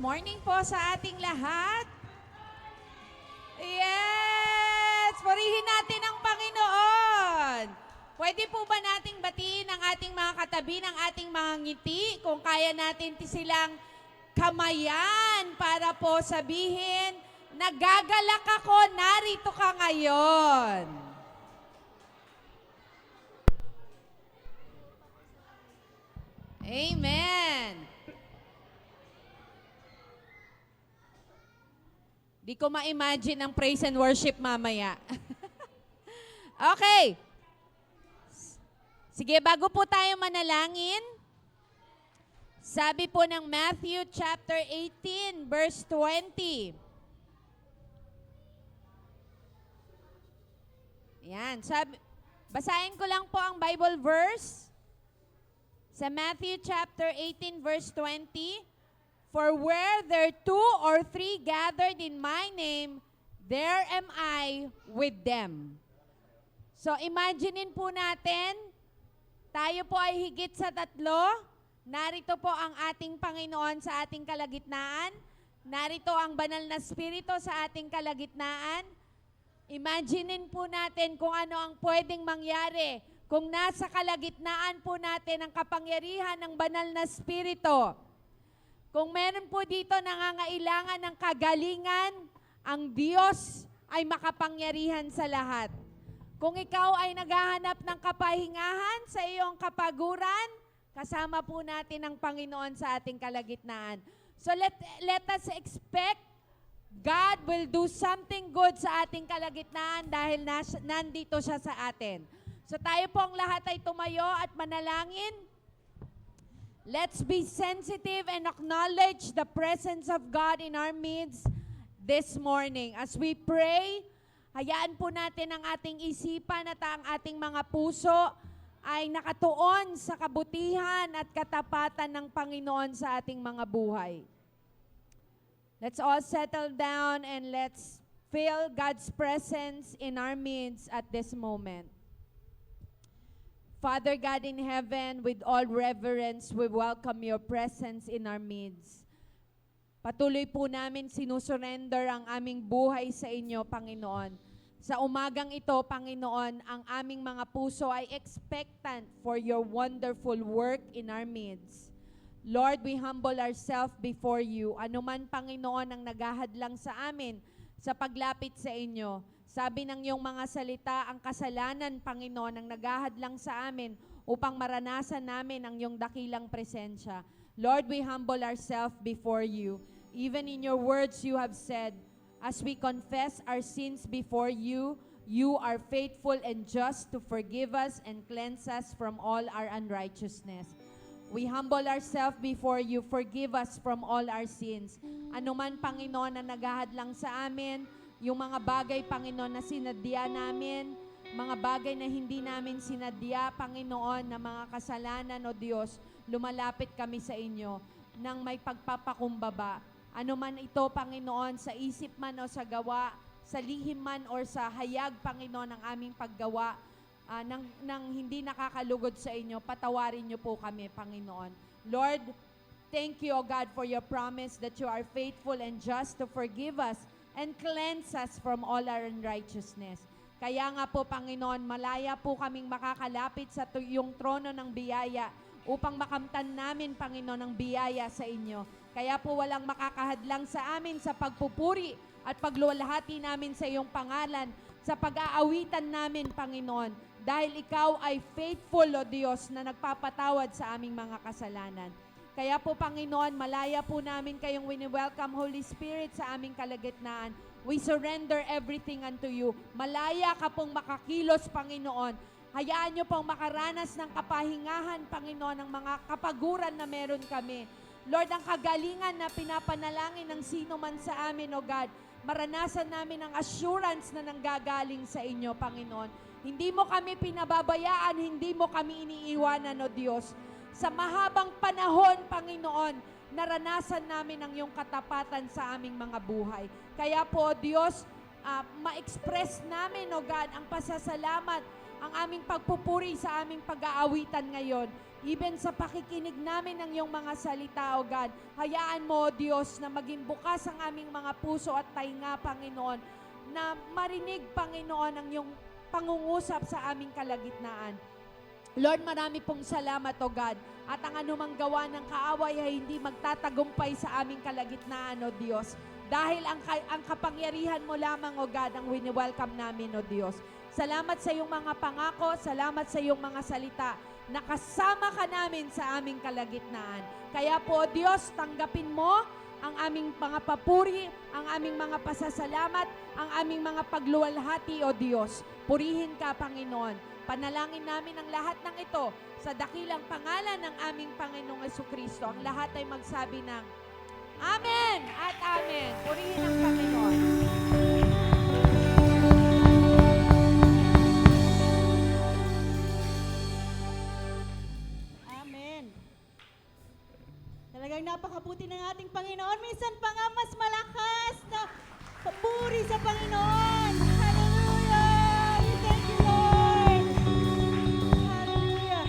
Morning po sa ating lahat. Yes! Purihin natin ang Panginoon. Pwede po ba nating batiin ang ating mga katabi ng ating mga ngiti kung kaya natin silang kamayan para po sabihin, nagagalak ako, narito ka ngayon. Amen. Di ko ma-imagine ang praise and worship mamaya. Okay. Sige, bago po tayo manalangin, sabi po ng Matthew chapter 18, verse 20. Yan, basahin ko lang po ang Bible verse. Sa Matthew chapter 18, verse 20, "For where there two or three gathered in my name, there am I with them." So imaginein po natin, tayo po ay higit sa tatlo. Narito po ang ating Panginoon sa ating kalagitnaan. Narito ang banal na Espiritu sa ating kalagitnaan. Imaginein po natin kung ano ang pwedeng mangyari kung nasa kalagitnaan po natin ang kapangyarihan ng banal na Espiritu. Kung meron po dito nangangailangan ng kagalingan, ang Diyos ay makapangyarihan sa lahat. Kung ikaw ay naghahanap ng kapahingahan sa iyong kapaguran, kasama po natin ang Panginoon sa ating kalagitnaan. So let us expect God will do something good sa ating kalagitnaan dahil nandito siya sa atin. So tayo pong lahat ay tumayo at manalangin. Let's be sensitive and acknowledge the presence of God in our midst this morning. As we pray, hayaan po natin ang ating isipan at ang ating mga puso ay nakatuon sa kabutihan at katapatan ng Panginoon sa ating mga buhay. Let's all settle down and let's feel God's presence in our midst at this moment. Father God in heaven, with all reverence, we welcome your presence in our midst. Patuloy po namin sinusurrender ang aming buhay sa inyo, Panginoon. Sa umagang ito, Panginoon, ang aming mga puso ay expectant for your wonderful work in our midst. Lord, we humble ourselves before you. Ano man, Panginoon, ang naghahadlang sa amin sa paglapit sa inyo. Sabi ng iyong mga salita, ang kasalanan, Panginoon, ang naghahadlang sa amin upang maranasan namin ang iyong dakilang presensya. Lord, we humble ourselves before you. Even in your words you have said, as we confess our sins before you, you are faithful and just to forgive us and cleanse us from all our unrighteousness. We humble ourselves before you. Forgive us from all our sins. Ano man, Panginoon, na naghahadlang sa amin, yung mga bagay, Panginoon, na sinadya namin, mga bagay na hindi namin sinadya, Panginoon, na mga kasalanan, o Diyos, lumalapit kami sa inyo nang may pagpapakumbaba. Ano man ito, Panginoon, sa isip man o sa gawa, sa lihim man o sa hayag, Panginoon, ng aming paggawa, nang hindi nakakalugod sa inyo, patawarin niyo po kami, Panginoon. Lord, thank you, O God, for your promise that you are faithful and just to forgive us and cleanse us from all our unrighteousness. Kaya nga po, Panginoon, malaya po kaming makakalapit sa iyong trono ng biyaya upang makamtan namin, Panginoon, ang biyaya sa inyo. Kaya po walang makakahadlang sa amin sa pagpupuri at paglulahati namin sa iyong pangalan, sa pag-aawitan namin, Panginoon, dahil ikaw ay faithful, O Diyos, na nagpapatawad sa aming mga kasalanan. Kaya po, Panginoon, malaya po namin kayong wini-welcome, Holy Spirit, sa aming kalagitnaan. We surrender everything unto you. Malaya ka pong makakilos, Panginoon. Hayaan niyo pong makaranas ng kapahingahan, Panginoon, ng mga kapaguran na meron kami. Lord, ang kagalingan na pinapanalangin ng sino man sa amin, O God, maranasan namin ang assurance na nanggagaling sa inyo, Panginoon. Hindi mo kami pinababayaan, hindi mo kami iniiwanan, O Diyos. Sa mahabang panahon, Panginoon, naranasan namin ang iyong katapatan sa aming mga buhay. Kaya po, Diyos, ma-express namin, O God, ang pasasalamat ang aming pagpupuri sa aming pag-aawitan ngayon. Even sa pakikinig namin ng iyong mga salita, O God, hayaan mo, O Diyos, na maging bukas ang aming mga puso at tainga, Panginoon, na marinig, Panginoon, ang iyong pangungusap sa aming kalagitnaan. Lord, marami pong salamat, O God, at ang anumang gawa ng kaaway ay hindi magtatagumpay sa aming kalagitnaan, O Diyos. Dahil ang kapangyarihan mo lamang, O God, ang wini-welcome namin, O Diyos. Salamat sa iyong mga pangako, salamat sa iyong mga salita. Nakasama ka namin sa aming kalagitnaan. Kaya po, Diyos, tanggapin mo ang aming mga papuri, ang aming mga pasasalamat, ang aming mga pagluwalhati, O Diyos. Purihin ka, Panginoon. Panalangin namin ang lahat ng ito sa dakilang pangalan ng aming Panginoong Jesucristo. Ang lahat ay magsabi ng Amen at Amen. Purihin ang Panginoon. Talagang napakabuti ng ating Panginoon. Minsan pa nga mas malakas na papuri sa Panginoon. Hallelujah! We thank you, Lord. Hallelujah.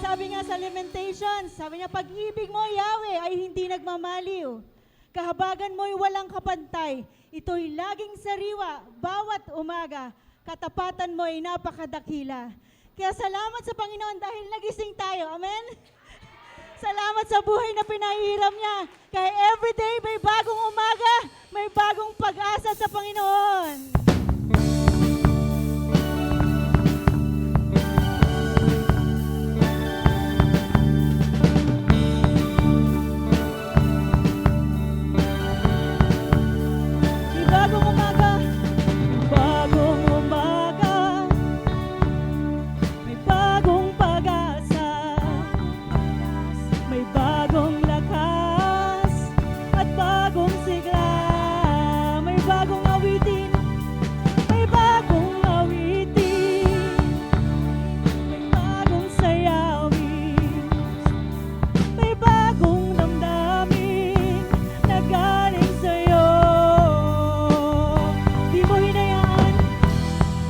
Sabi nga sa Lamentations, sabi niya, pag-ibig mo, Yahweh, ay hindi nagmamaliw. Kahabagan mo'y walang kapantay. Ito'y laging sariwa, bawat umaga. Katapatan mo'y napakadakila. Kaya salamat sa Panginoon dahil nagising tayo. Amen? Salamat sa buhay na pinahiram niya. Kaya everyday may bagong umaga, may bagong pag-asa sa Panginoon. May bagong umaga, bagong umaga, may bagong pag-asa. May bagong lakas at bagong sigla. May bagong awitin. May bagong awitin. May bagong sayawin. May bagong damdamin na galing sa'yo. Di mo hinayaan.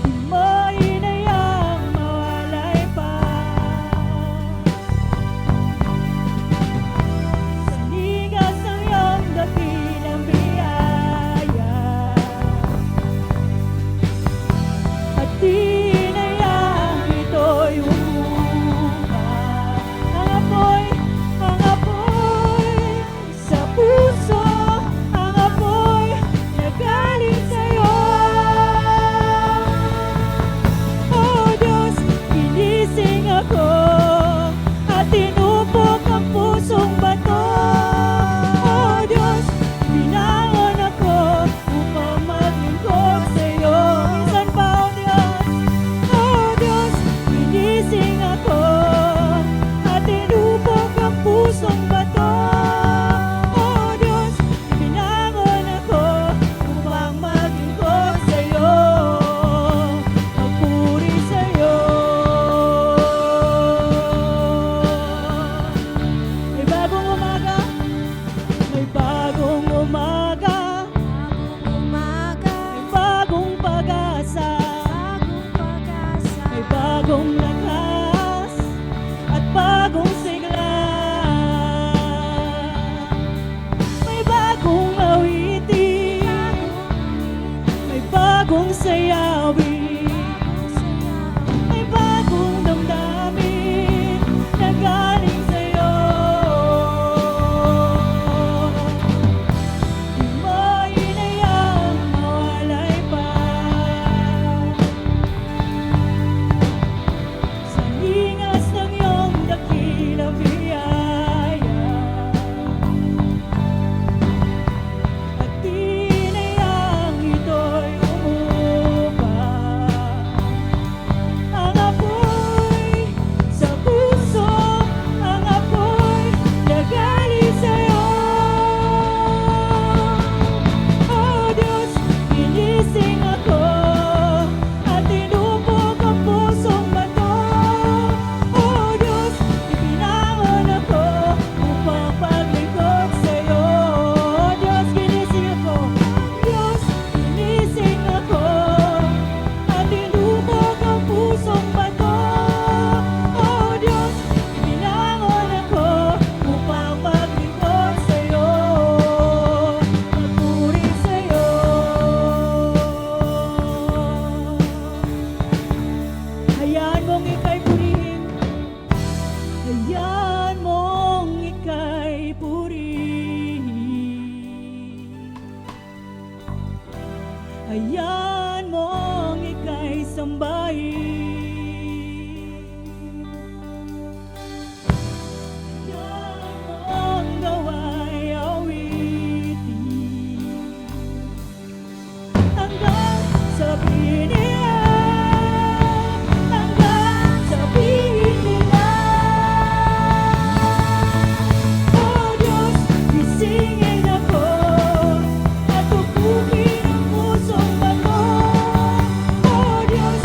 Di mo hinayang mawalay pa. Sa ligas ng iyong dakilang biyaya at tinayang ito'y umuha. Ang apoy sa puso, ang apoy na galing sa'yo. Oh Diyos, ginising ako at tinupok ang pusong bato. Oh Diyos, binangon ako upang maglingkod sa'yo. Minsan pa, oh Diyos, ginising ako at tinupok ang pusong bato. Oh Diyos, binangon ako upang maglingkod sa'yo, magpuri sa'yo. May bagong umaga, may bagong umaga, may bagong pag-asa, may bagong lakas at bagong sigla. May bagong awitin, may bagong sayawin, may bagong damdamin na galing sa'yo. Di mo hinayang mawalay pa. Sa hingas ng iyong dakilang biyaya at tinayang ito'y umupa. hayaan mong ika'y sambahin. Hayaan mong gawa'y awitin hanggang sabihin niya, hanggang sabihin nila, oh Diyos, gisingin ako at tukukin ang pusong bato. Oh Diyos,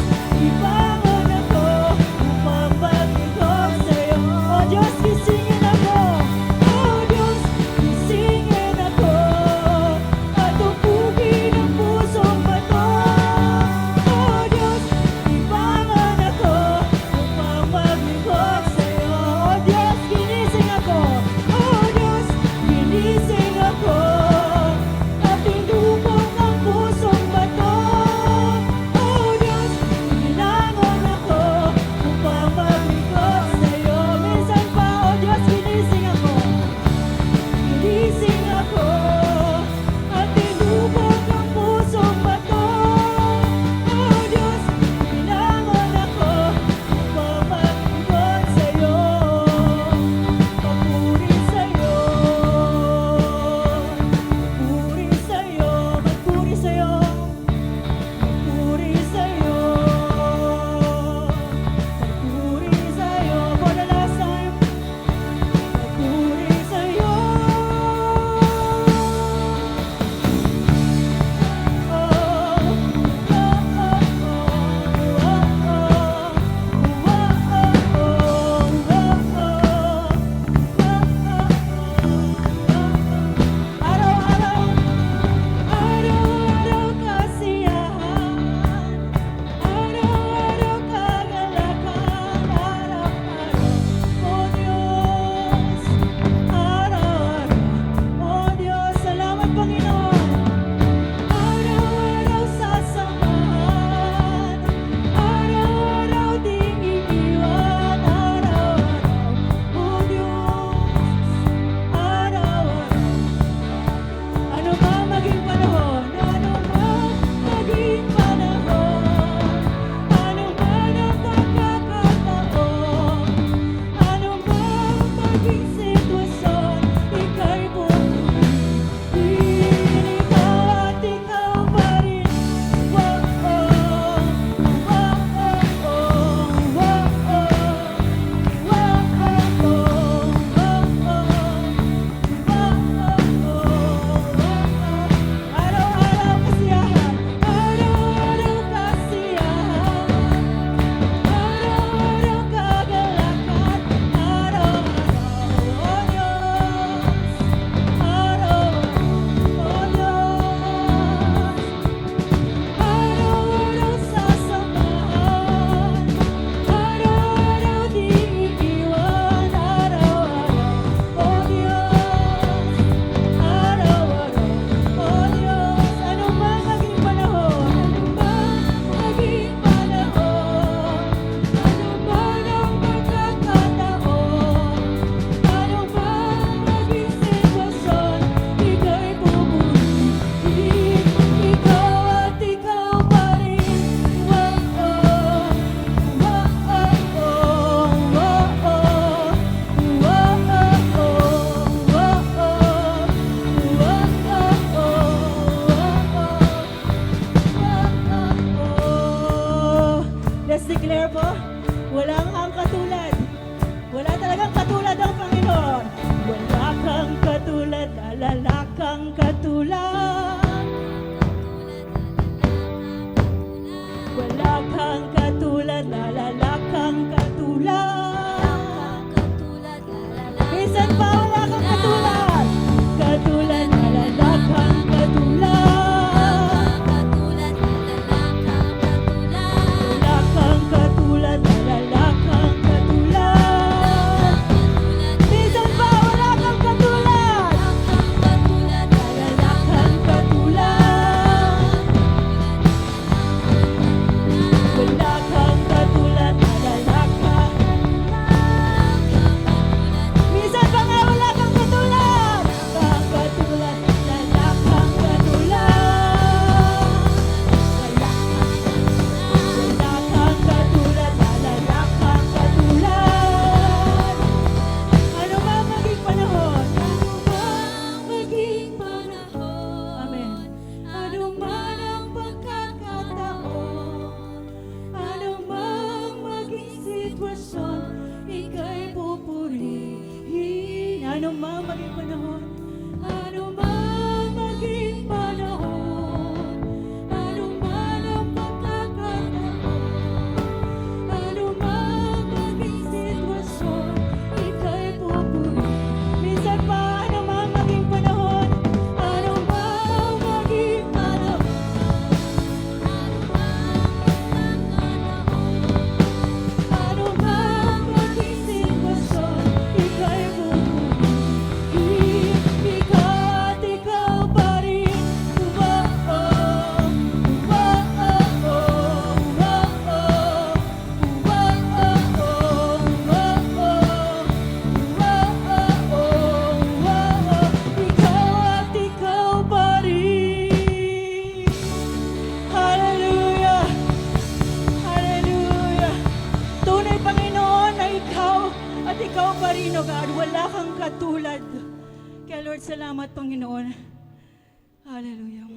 Hallelujah.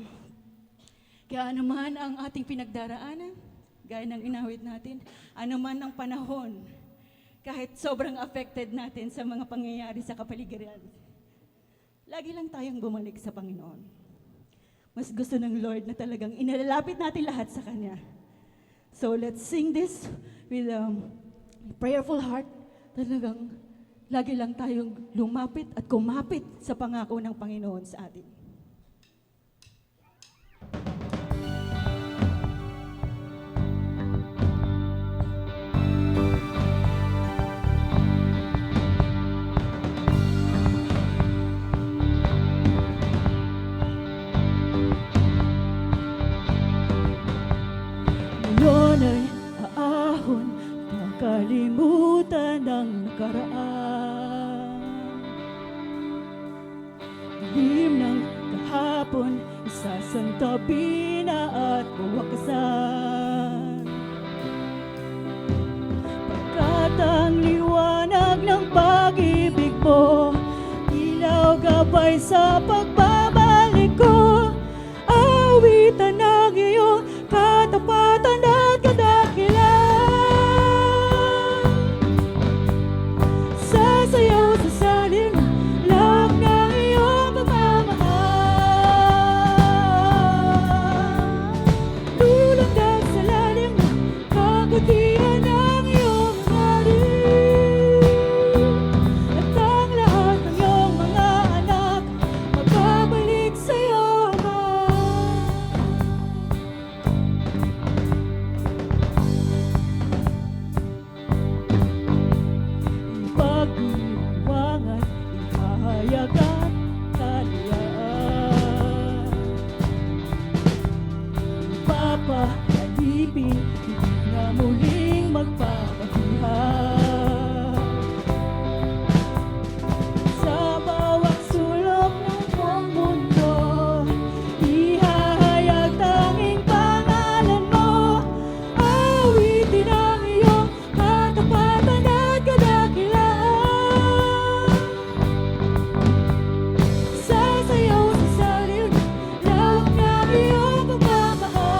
Kaya anuman ang ating pinagdaraanan, gaya ng inawit natin, anuman ang panahon, kahit sobrang affected natin sa mga pangyayari sa kapaligiran, lagi lang tayong bumalik sa Panginoon. Mas gusto ng Lord na talagang inalalapit natin lahat sa Kanya. So let's sing this with a prayerful heart. Talagang lagi lang tayong lumapit at kumapit sa pangako ng Panginoon sa atin. Ngayon ay aahon, nakalimutan ng nakaraan. Dilim ng kahapon, isasantabi na at buwakasan. Pagkat ang liwanag ng pag-ibig mo, ilaw gabay sa pagbabalik ko. Awitan ng iyong katapatan at kadakilan. Sasayaw sa salin lang ng iyong pagmamahal. Lulandag sa lalim ng kabutihan ng iyong ngalan. At ang lahat ng iyong mga anak magbabalik sa iyo, Ama. Ipagdiwang at ihahayag at kalayaan. Ipapaalipin, hindi na muling magpapahihab. Sa bawat sulok ng buong mundo, ihahayag tanging pangalan mo. Awitin ang iyong katapatan at kadakilaan. Sasayaw sa salin lang ng iyong pagmamahal.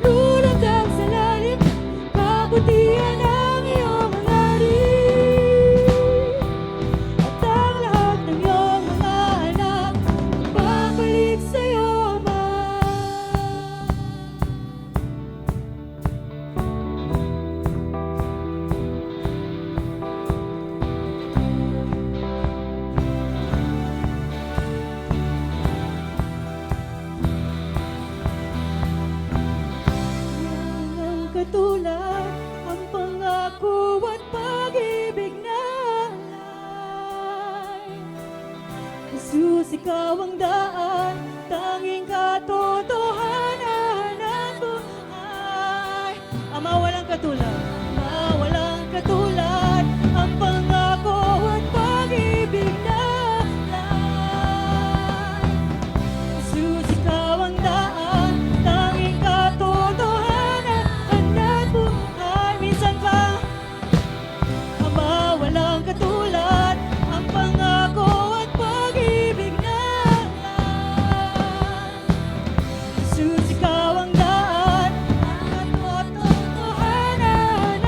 Lulandag sa lalim, kabutihan ng iyong ngalan. At ang lahat ng iyong mga anak magbabalik sa iyo, Ama. Walang katulad ang pangako at pag-ibig na alay. Jesus, ikaw ang daan, tanging katotohanan ng buhay. Ama, walang katulad. Ama, walang katulad ang pangako at pag-ibig na alay. Jesus, ikaw ang daan, tanging katotohanan ng buhay. Minsan pa, Ama, walang katulad ang pangako at pag-ibig na alay. Jesus, ikaw ang daan, ang katotohanan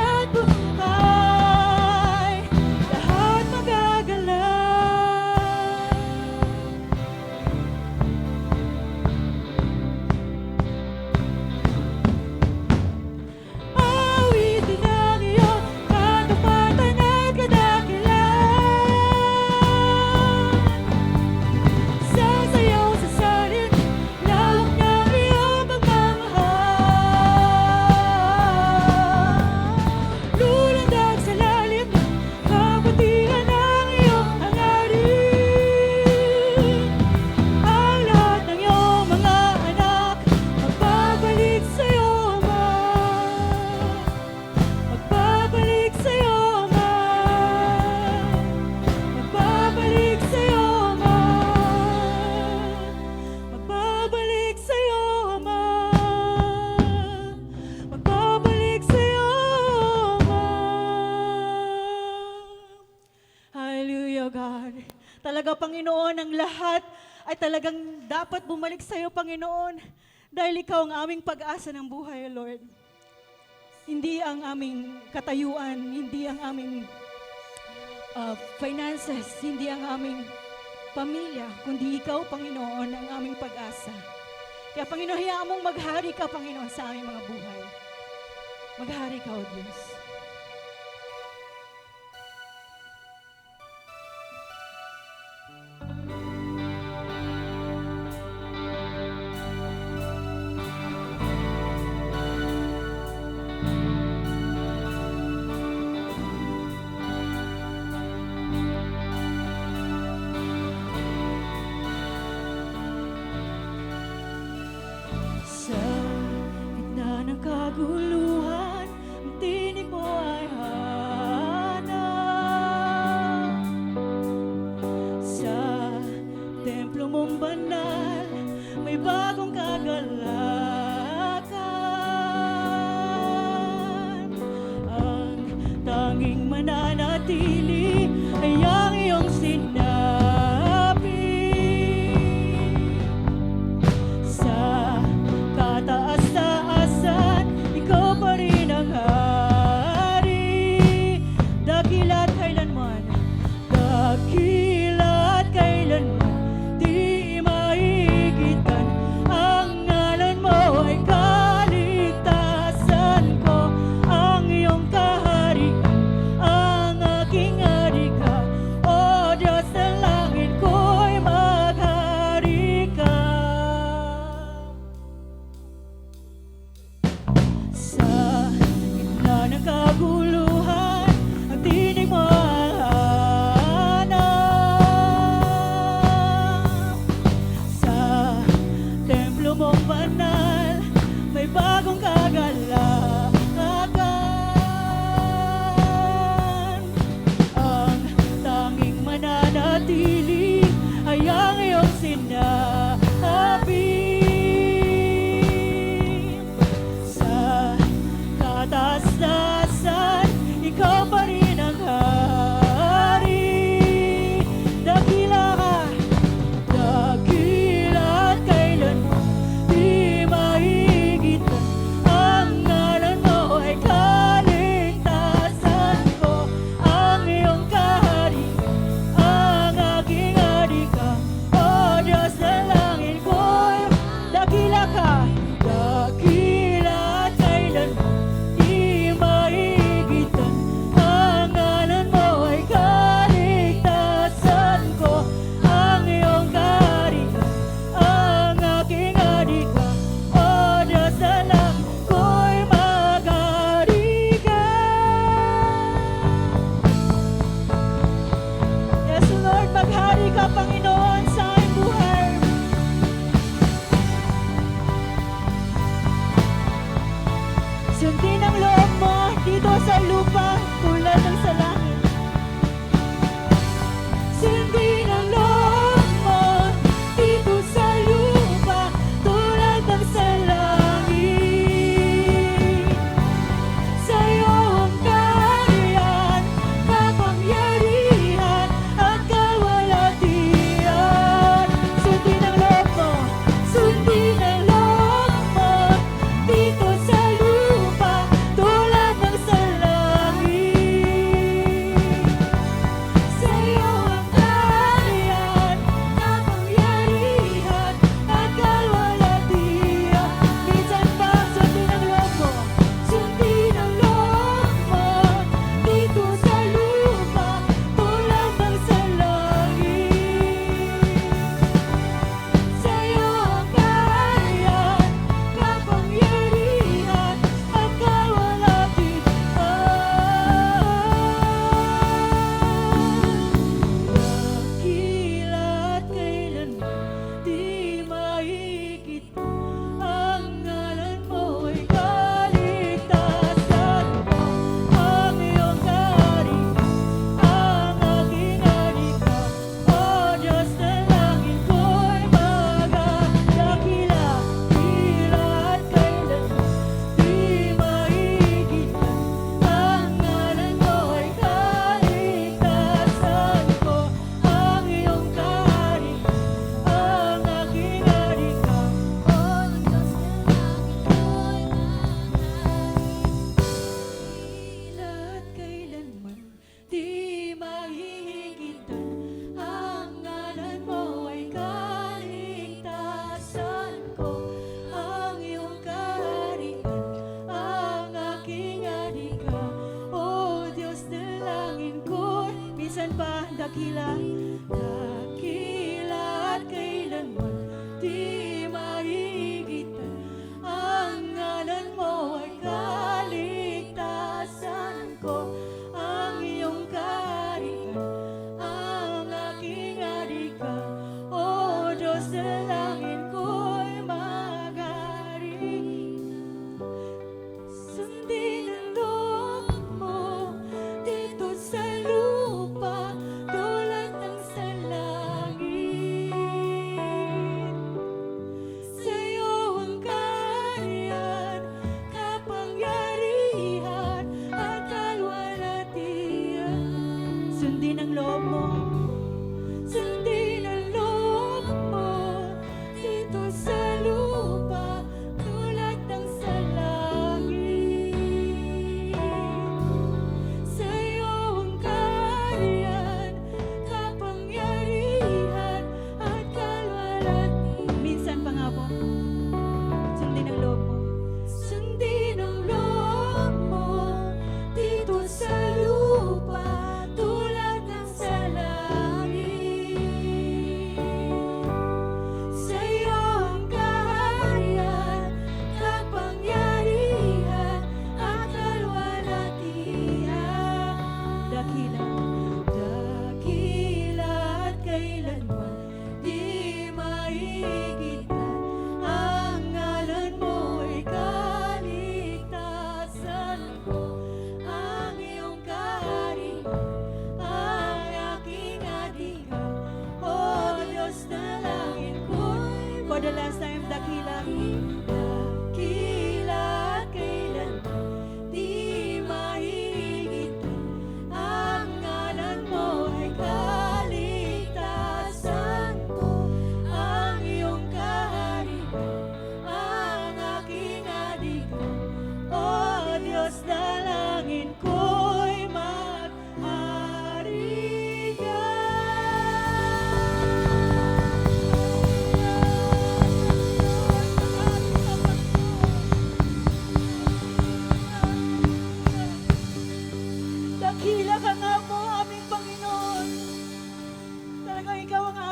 talaga, Panginoon, ang lahat ay talagang dapat bumalik sa iyo, Panginoon. Dahil ikaw ang aming pag-asa ng buhay, Lord. Hindi ang aming katayuan, hindi ang aming finances, hindi ang aming pamilya, kundi ikaw, Panginoon, ang aming pag-asa. Kaya, Panginoon, hayaan mong maghari ka, Panginoon, sa aming mga buhay. Maghari ka, O Diyos. Sa gitna ng kaguluhan, ang tinig mo ay hanap. Sa templo mong banal, may bagong kagalakan. Ang tanging mananatili ay ang iyong sinabi. Sa kataas-taasan, ikaw pa rin ang hari. Dakila't kailanman, dakila't kailanman, di maigitan. Ang ngalan mo ay kaligtasan ko. Ang iyong kaharian, ang aking harika. O Diyos ng langit ko'y maghari ka. Sa gitna ng kaguluhan, ang tinig mo ay hanap. Sa templo mong banal, may bagong kagalakan. Ang tanging mananatili ay ang iyong sinabi. Sa kataas-taasan, ikaw pa rin ang hari. Dakila ka, dakila at kailanman, di maigitan. Ang ngalan mo ay kaligtasan ko. Ang iyong kaharian, ang aking harika. O Diyos na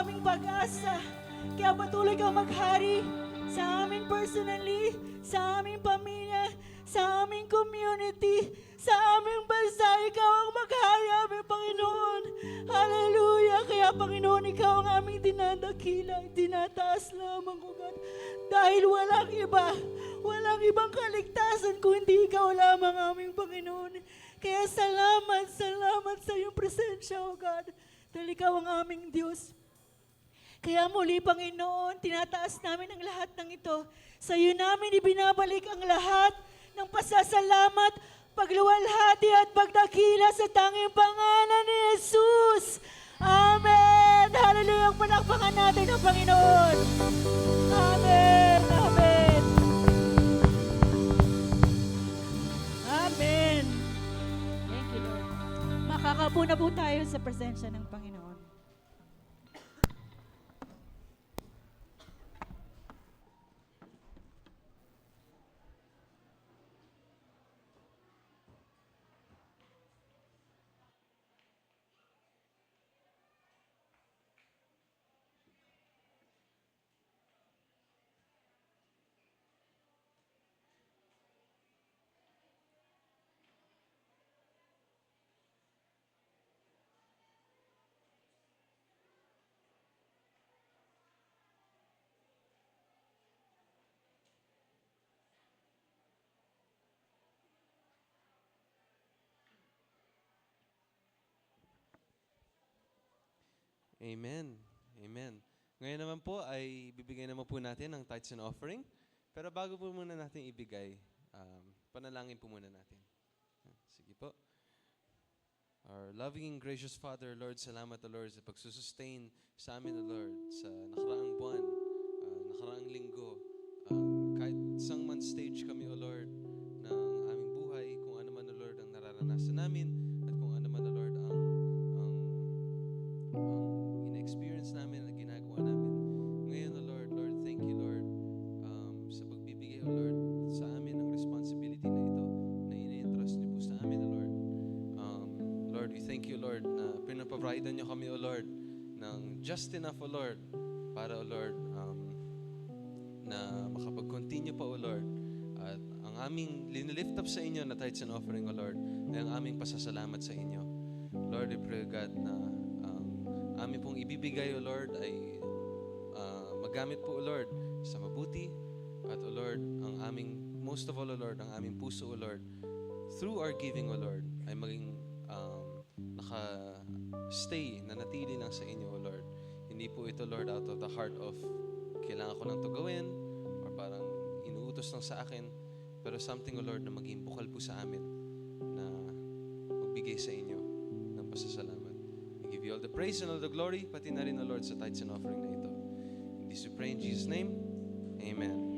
aming pag-asa. Kaya patuloy kang maghari sa amin personally, sa aming pamilya, sa aming community, sa aming bansa. Ikaw ang maghari, aming Panginoon. Hallelujah! Kaya Panginoon, Ikaw ang aming dinadakila, dinataas lamang, O God. Dahil walang iba, walang ibang kaligtasan kung hindi Ikaw lamang aming Panginoon. Kaya salamat, salamat sa iyong presensya, O God. Dahil Ikaw ang aming Diyos. Kaya muli, Panginoon, tinataas namin ang lahat ng ito. Sa iyo namin ibinabalik ang lahat ng pasasalamat, pagluwalhati at pagdakila sa tanging pangalan ni Jesus. Amen! Hallelujah! Palakpakan natin ang Panginoon. Amen! Amen! Amen! Thank you, Lord. Makakapo na po tayo sa presensya ng Panginoon. Amen. Amen. Ngayon naman po ay bibigay naman po natin ang tithes and offering. Pero bago po muna natin ibigay, panalangin po muna natin. Sige po. Our loving and gracious Father, Lord, salamat, O Lord, sa pagsusustain sa amin, O Lord, sa nakaraang buwan, nakaraang linggo. Kahit isang month stage kami, O Lord, ng aming buhay, kung ano man, O Lord, ang nararanasan namin, at kung ano man, O Lord, ang ina-experience namin at ginagawa namin. Ngayon, O Lord, Lord, thank you, Lord, sa pagbibigay, O Lord, sa amin ang responsibility na ito na ini-entrust niyo po sa amin, O Lord. Lord, we thank you, Lord, na pinaprovidean niyo kami, O Lord, ng just enough, O Lord, para, O Lord, na makapag-continue pa, O Lord. At ang aming linilift up sa inyo na tithes and offering, O Lord, ay ang aming pasasalamat sa inyo. Lord, we pray, God, na aming pong ibibigay, O Lord, ay magamit po, O Lord, sa mabuti. At, O Lord, ang aming, most of all, O Lord, ang aming puso, O Lord, through our giving, O Lord, ay maging naka-stay, nanatili lang sa inyo, O Lord. Hindi po ito, Lord, out of the heart of kailangan ko lang ito gawin or parang inuutos lang sa akin. Pero something, O Lord, na maging bukal po sa amin na magbigay sa inyo ng pasasalamat. We give you all the praise and all the glory, pati na rin, O Lord, sa tithes and offering na ito. And this we pray in Jesus' name. Amen.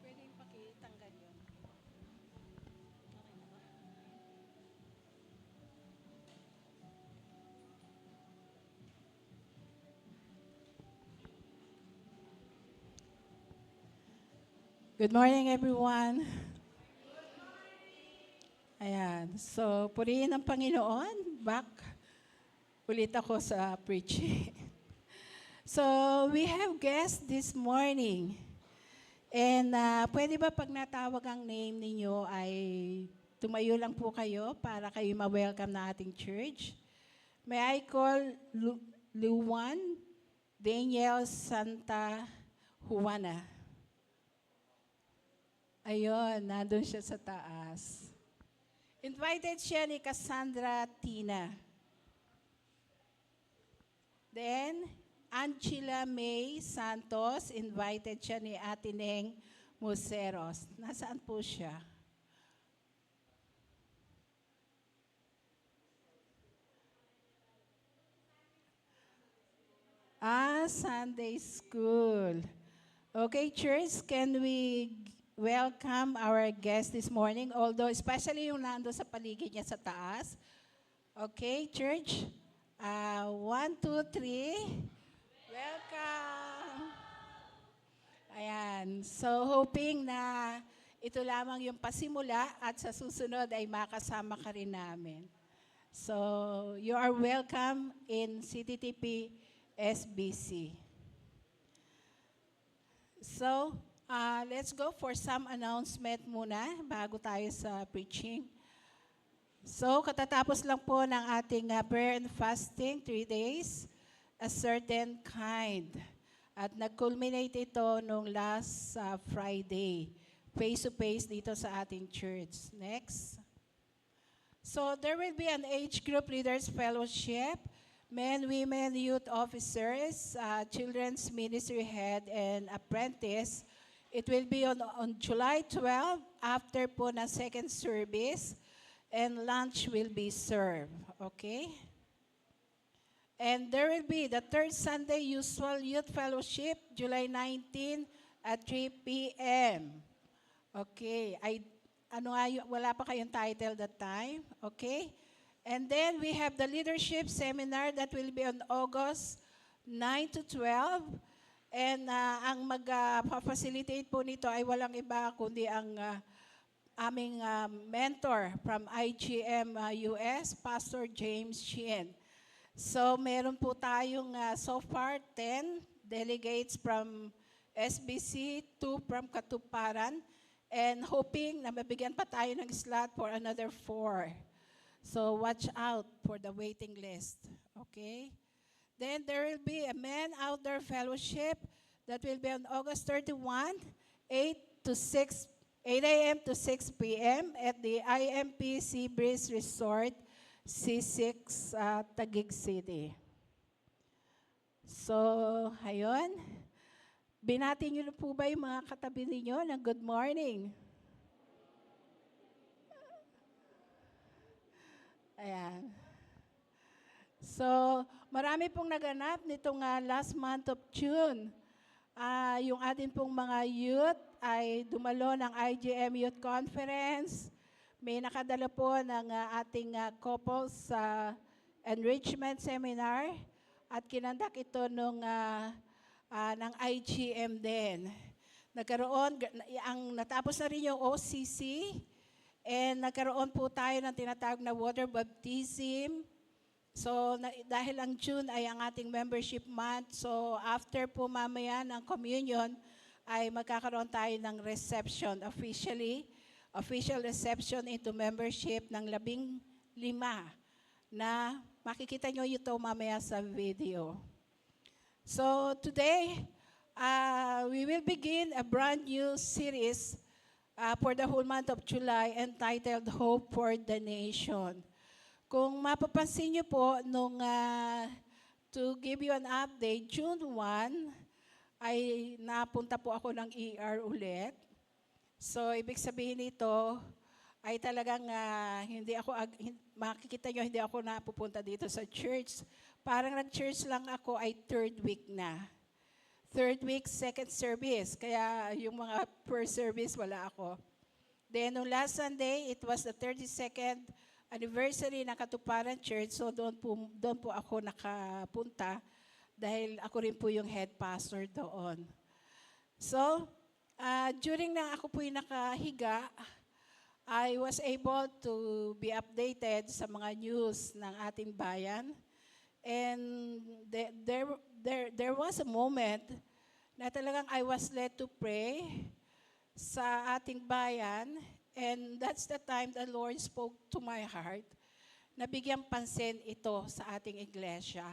Pwedeng pakitanggal yun. Okay na ba? Good morning, everyone. Ayan. So, purihin ang Panginoon. Back ulit ako sa preaching. So, we have guests this morning. And pwede ba pag natawag ang name ninyo ay tumayo lang po kayo para kayo ma-welcome na ating church? May I call Luwan Daniel Santa Juana. Ayun, nandun siya sa taas. Invited siya ni Cassandra Tina. Then, Angela May Santos, invited siya ni Ate Neng Museros. Nasaan po siya? Sunday School. Okay, church, can we welcome our guest this morning? Although, especially yung nando sa paligid niya sa taas. Okay, church. 1, 2, 3. Welcome! Ayan. So, hoping na ito lamang yung pasimula at sa susunod ay makasama ka rin namin. So, you are welcome in CTTP SBC. So, let's go for some announcement muna bago tayo sa preaching. So, katatapos lang po ng ating prayer and fasting, 3 days. A certain kind. At nag-culminate ito nung last Friday, face-to-face dito sa ating church. Next. So there will be an age group leaders fellowship, men, women, youth officers, children's ministry head, and apprentice. It will be on July 12, after po ng second service, and lunch will be served. Okay? And there will be the third Sunday usual youth fellowship, July 19 at 3 p.m. Okay. Wala pa kayong title that time. Okay. And then we have the leadership seminar that will be on August 9 to 12. And ang mag-facilitate po nito ay walang iba kundi ang aming mentor from IGM US, Pastor James Chien. So, meron po tayong so far 10 delegates from SBC, 2 from Katuparan, and hoping na mabigyan pa tayo ng slot for another 4. So, watch out for the waiting list. Okay? Then, there will be a men outdoor fellowship that will be on August 31, 8 a.m. to 6 p.m. at the IMP Sea Breeze Resort, C6 Taguig City. So, ayun. Binati niyo po ba yung mga katabi ninyo ng good morning? Ayan. So, marami pong naganap nitong last month of June. Yung atin pong mga youth ay dumalo ng IGM Youth Conference. May nakadala po ng ating couples enrichment seminar at kinandak ito ng IGM din. Natapos na rin yung OCC and nagkaroon po tayo ng tinatawag na water baptism. So dahil ang June ay ang ating membership month, so after po mamaya ng communion ay magkakaroon tayo ng reception official reception into membership ng 15 na makikita nyo ito mamaya sa video. So today, we will begin a brand new series for the whole month of July entitled Hope for the Nation. Kung mapapansin nyo po, to give you an update, June 1 ay napunta po ako ng ER ulit. So, ibig sabihin nito ay talagang makikita nyo, hindi ako napupunta dito sa church. Parang nag-church lang ako ay 3rd week na. 3rd week, 2nd service. Kaya yung mga first service, wala ako. Then, nung last Sunday, it was the 32nd anniversary ng Katuparan Church. So, doon po ako nakapunta dahil ako rin po yung head pastor doon. So, during na ako po'y nakahiga, I was able to be updated sa mga news ng ating bayan. And there was a moment na talagang I was led to pray sa ating bayan. And that's the time the Lord spoke to my heart na bigyang pansin ito sa ating iglesia.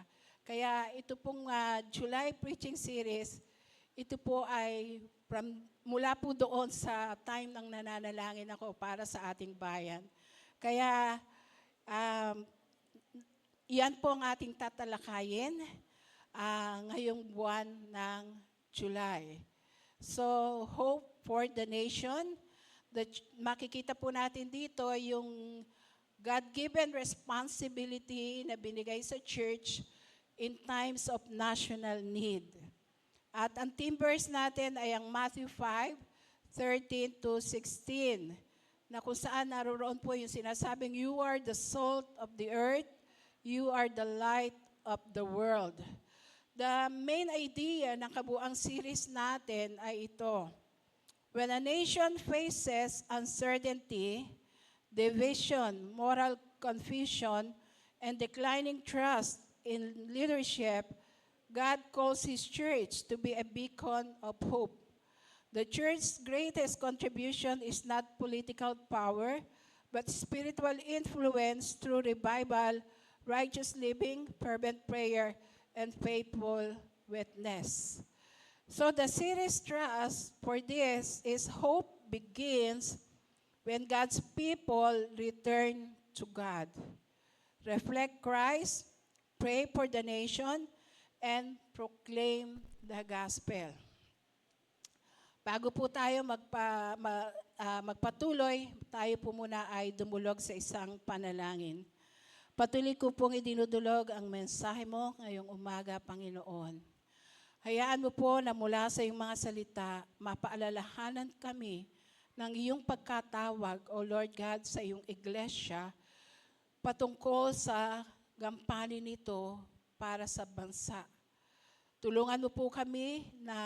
Kaya ito pong July preaching series, ito po ay mula po doon sa time ng nananalangin ako para sa ating bayan. Kaya yan po ang ating tatalakayin ngayong buwan ng July. So, hope for the nation. Makikita po natin dito yung God-given responsibility na binigay sa church in times of national need. At ang theme verse natin ay ang Matthew 5:13 to 16, na kung saan naroon po yung sinasabing, you are the salt of the earth, you are the light of the world. The main idea ng kabuang series natin ay ito. When a nation faces uncertainty, division, moral confusion, and declining trust in leadership, God calls His church to be a beacon of hope. The church's greatest contribution is not political power, but spiritual influence through revival, righteous living, fervent prayer, and faithful witness. So the series thrust for this is hope begins when God's people return to God, reflect Christ, pray for the nation, and proclaim the gospel. Bago po tayo magpatuloy, tayo po muna ay dumulog sa isang panalangin. Patuloy ko pong idinudulog ang mensahe mo ngayong umaga, Panginoon. Hayaan mo po na mula sa iyong mga salita, mapaalalahanan kami ng iyong pagkatawag, O Lord God, sa iyong iglesia, patungkol sa gampanin nito para sa bansa. Tulungan mo po kami na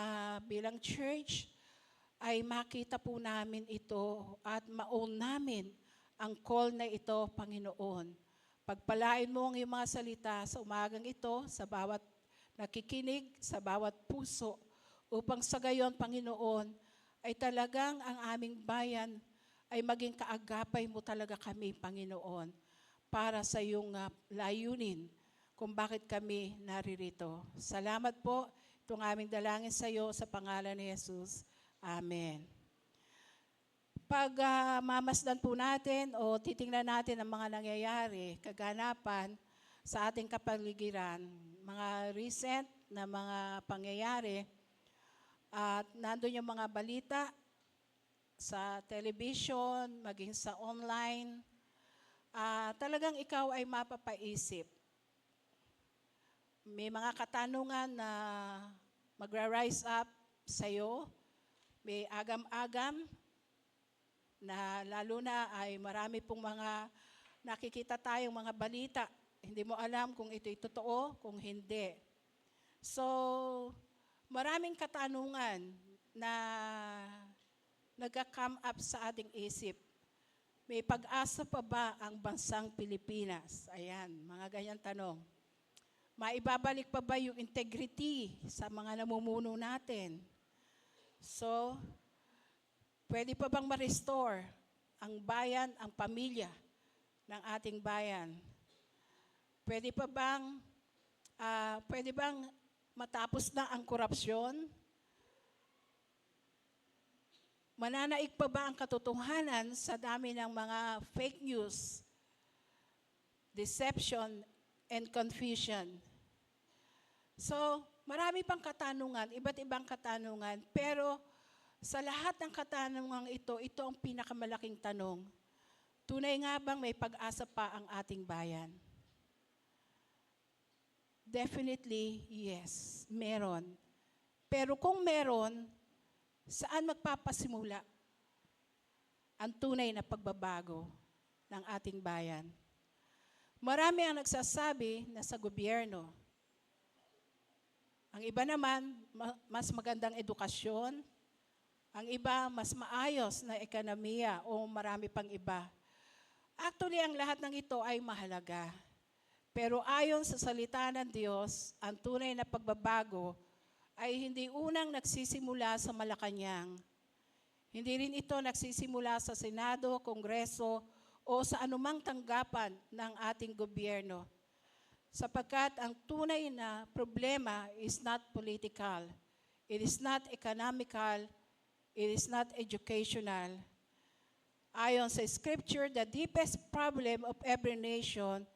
bilang church ay makita po namin ito at ma-own namin ang call na ito, Panginoon. Pagpalain mo ang iyong mga salita sa umagang ito, sa bawat nakikinig, sa bawat puso, upang sa gayon, Panginoon, ay talagang ang aming bayan ay maging kaagapay mo talaga kami, Panginoon, para sa iyong layunin kung bakit kami naririto. Salamat po, itong aming dalangin sa iyo sa pangalan ni Jesus. Amen. Pag mamasdan po natin o titingnan natin ang mga nangyayari, kaganapan sa ating kapaligiran, mga recent na mga pangyayari, at nandun yung mga balita sa television, maging sa online, talagang ikaw ay mapapaisip. May mga katanungan na magra-rise up sa'yo, may agam-agam, na lalo na ay marami pong mga nakikita tayong mga balita. Hindi mo alam kung ito'y totoo, kung hindi. So, maraming katanungan na nagka-come up sa ating isip. May pag-asa pa ba ang bansang Pilipinas? Ayan, mga ganyan tanong. Maibabalik pa ba yung integrity sa mga namumuno natin? So, pwede pa bang ma-restore ang bayan, ang pamilya ng ating bayan? Pwede bang matapos na ang korupsyon? Mananaig pa ba ang katotohanan sa dami ng mga fake news, deception, and confusion? So, marami pang katanungan, iba't ibang katanungan, pero sa lahat ng katanungan ito ang pinakamalaking tanong. Tunay nga bang may pag-asa pa ang ating bayan? Definitely, yes, meron. Pero kung meron, saan magpapasimula ang tunay na pagbabago ng ating bayan? Marami ang nagsasabi na sa gobyerno. Ang iba naman, mas magandang edukasyon. Ang iba, mas maayos na ekonomiya o marami pang iba. Actually, ang lahat ng ito ay mahalaga. Pero ayon sa salita ng Diyos, ang tunay na pagbabago ay hindi unang nagsisimula sa Malacanang. Hindi rin ito nagsisimula sa Senado, Kongreso, o sa anumang tanggapan ng ating gobyerno. Sapagkat ang tunay na problema is not political, it is not economical, it is not educational. Ayon sa Scripture, the deepest problem of every nation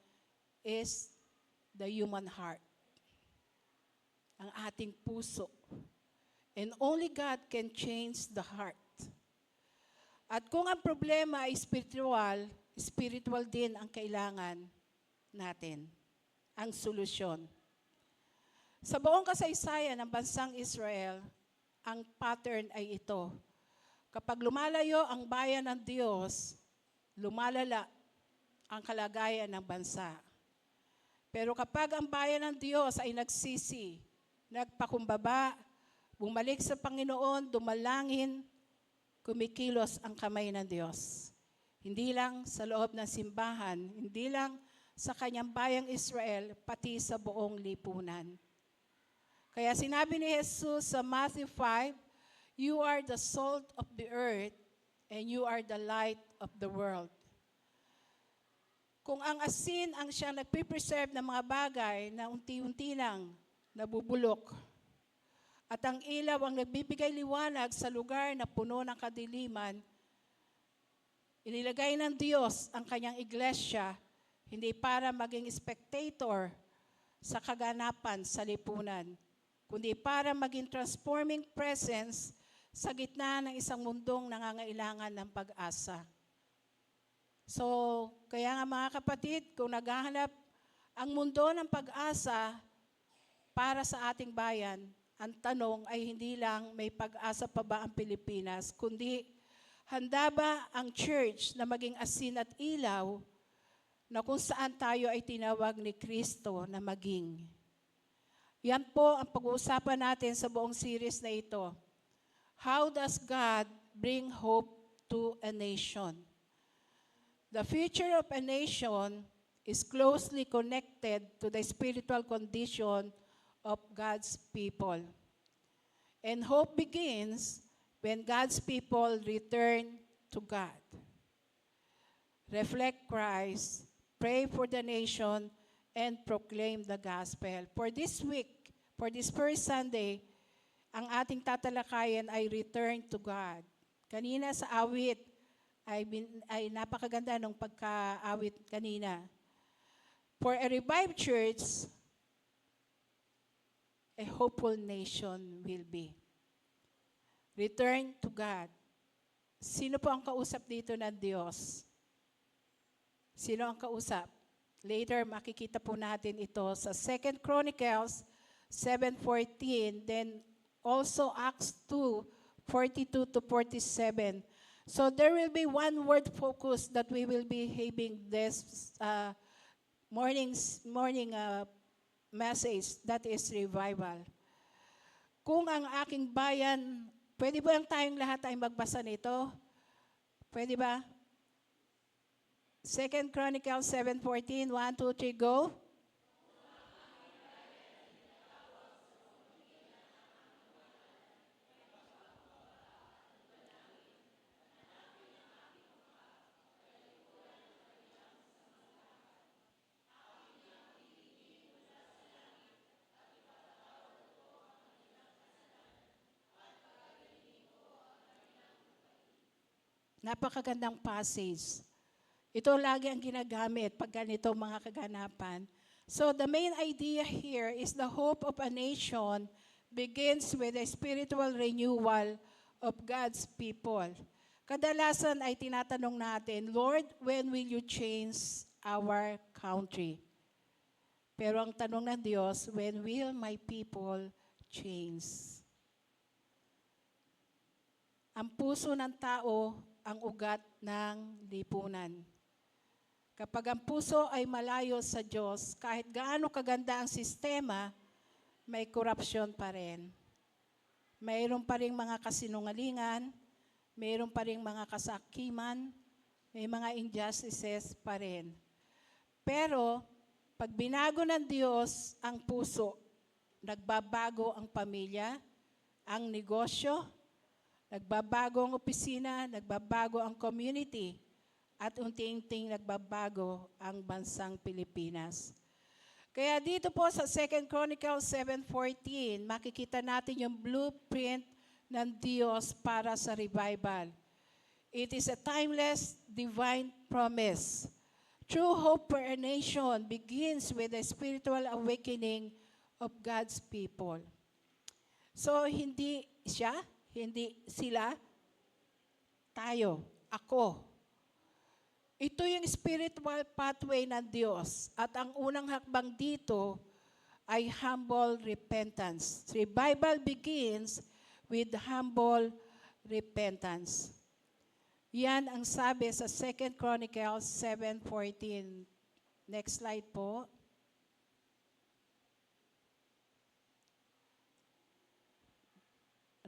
is the human heart. Ang ating puso. And only God can change the heart. At kung ang problema ay spiritual, spiritual din ang kailangan natin, ang solusyon. Sa buong kasaysayan ng bansang Israel, ang pattern ay ito. Kapag lumalayo ang bayan ng Diyos, lumalala ang kalagayan ng bansa. Pero kapag ang bayan ng Diyos ay nagsisi, nagpakumbaba, bumalik sa Panginoon, dumalangin, kumikilos ang kamay ng Diyos. Hindi lang sa loob ng simbahan, hindi lang sa kanyang bayang Israel, pati sa buong lipunan. Kaya sinabi ni Jesus sa Matthew 5, "You are the salt of the earth, and you are the light of the world." Kung ang asin ang siyang nagpipreserve ng mga bagay na unti-unti nang nabubulok, at ang ilaw ang nagbibigay liwanag sa lugar na puno ng kadiliman, inilagay ng Diyos ang kanyang iglesia hindi para maging spectator sa kaganapan sa lipunan, kundi para maging transforming presence sa gitna ng isang mundong nangangailangan ng pag-asa. So, kaya nga mga kapatid, kung naghahanap ang mundo ng pag-asa para sa ating bayan, ang tanong ay hindi lang may pag-asa pa ba ang Pilipinas, kundi handa ba ang church na maging asin at ilaw na kung saan tayo ay tinawag ni Kristo na maging. Yan po ang pag-uusapan natin sa buong series na ito. How does God bring hope to a nation? The future of a nation is closely connected to the spiritual condition of God's people. And hope begins when God's people return to God. Reflect Christ, pray for the nation, and proclaim the gospel. For this week, for this first Sunday, ang ating tatalakayan ay return to God. Kanina sa awit, ay napakaganda ng pagka-awit kanina. For a revived church, a hopeful nation will be. Return to God. Sino po ang kausap dito ng Diyos? Sino ang kausap? Later, makikita po natin ito sa 2 Chronicles 7:14, then also Acts 2:42 to 47. So there will be one word focus that we will be having this morning message, that is revival. Kung ang aking bayan, pwede ba ang tayong lahat ay magbasa nito? Pwede ba? 2 Chronicles 7:14, 1, 2, 3, go. Napakagandang passage. Ito lagi ang ginagamit pag ganito mga kaganapan. So the main idea here is the hope of a nation begins with a spiritual renewal of God's people. Kadalasan ay tinatanong natin, Lord, when will you change our country? Pero ang tanong ng Diyos, when will my people change? Ang puso ng tao ang ugat ng lipunan. Kapag ang puso ay malayo sa Diyos, kahit gaano kaganda ang sistema, may korupsyon pa rin. Mayroon pa rin mga kasinungalingan, mayroon pa rin mga kasakiman, may mga injustices pa rin. Pero, Pag binago ng Diyos ang puso, nagbabago ang pamilya, ang negosyo, nagbabago ang opisina, nagbabago ang community, at unti-unting nagbabago ang bansang Pilipinas. Kaya dito po sa 2 Chronicles 7:14, makikita natin yung blueprint ng Diyos para sa revival. It is a timeless divine promise. True hope for a nation begins with the spiritual awakening of God's people. So, hindi siya, hindi sila, tayo, ako. Ito yung spiritual pathway ng Diyos. At ang unang hakbang dito ay humble repentance. Revival begins with humble repentance. Yan ang sabi sa 2 Chronicles 7:14. Next slide po.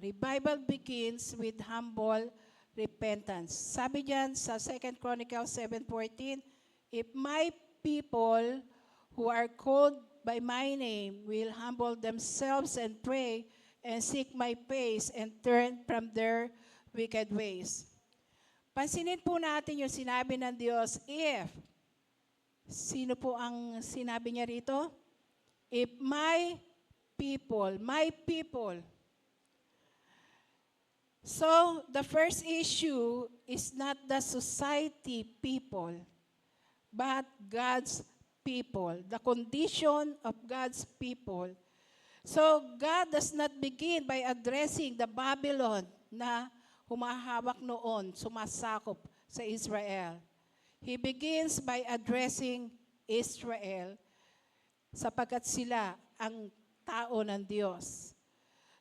Revival begins with humble repentance. Sabi diyan sa 2 Chronicles 7:14, if my people who are called by my name will humble themselves and pray and seek my face and turn from their wicked ways. Pansinin po natin yung sinabi ng Diyos, if. Sino po ang sinabi niya rito? If my people. So, the first issue is not the society people, but God's people, the condition of God's people. So, God does not begin by addressing the Babylon na humahawak noon, sumasakop sa Israel. He begins by addressing Israel sapagkat sila ang tao ng Diyos.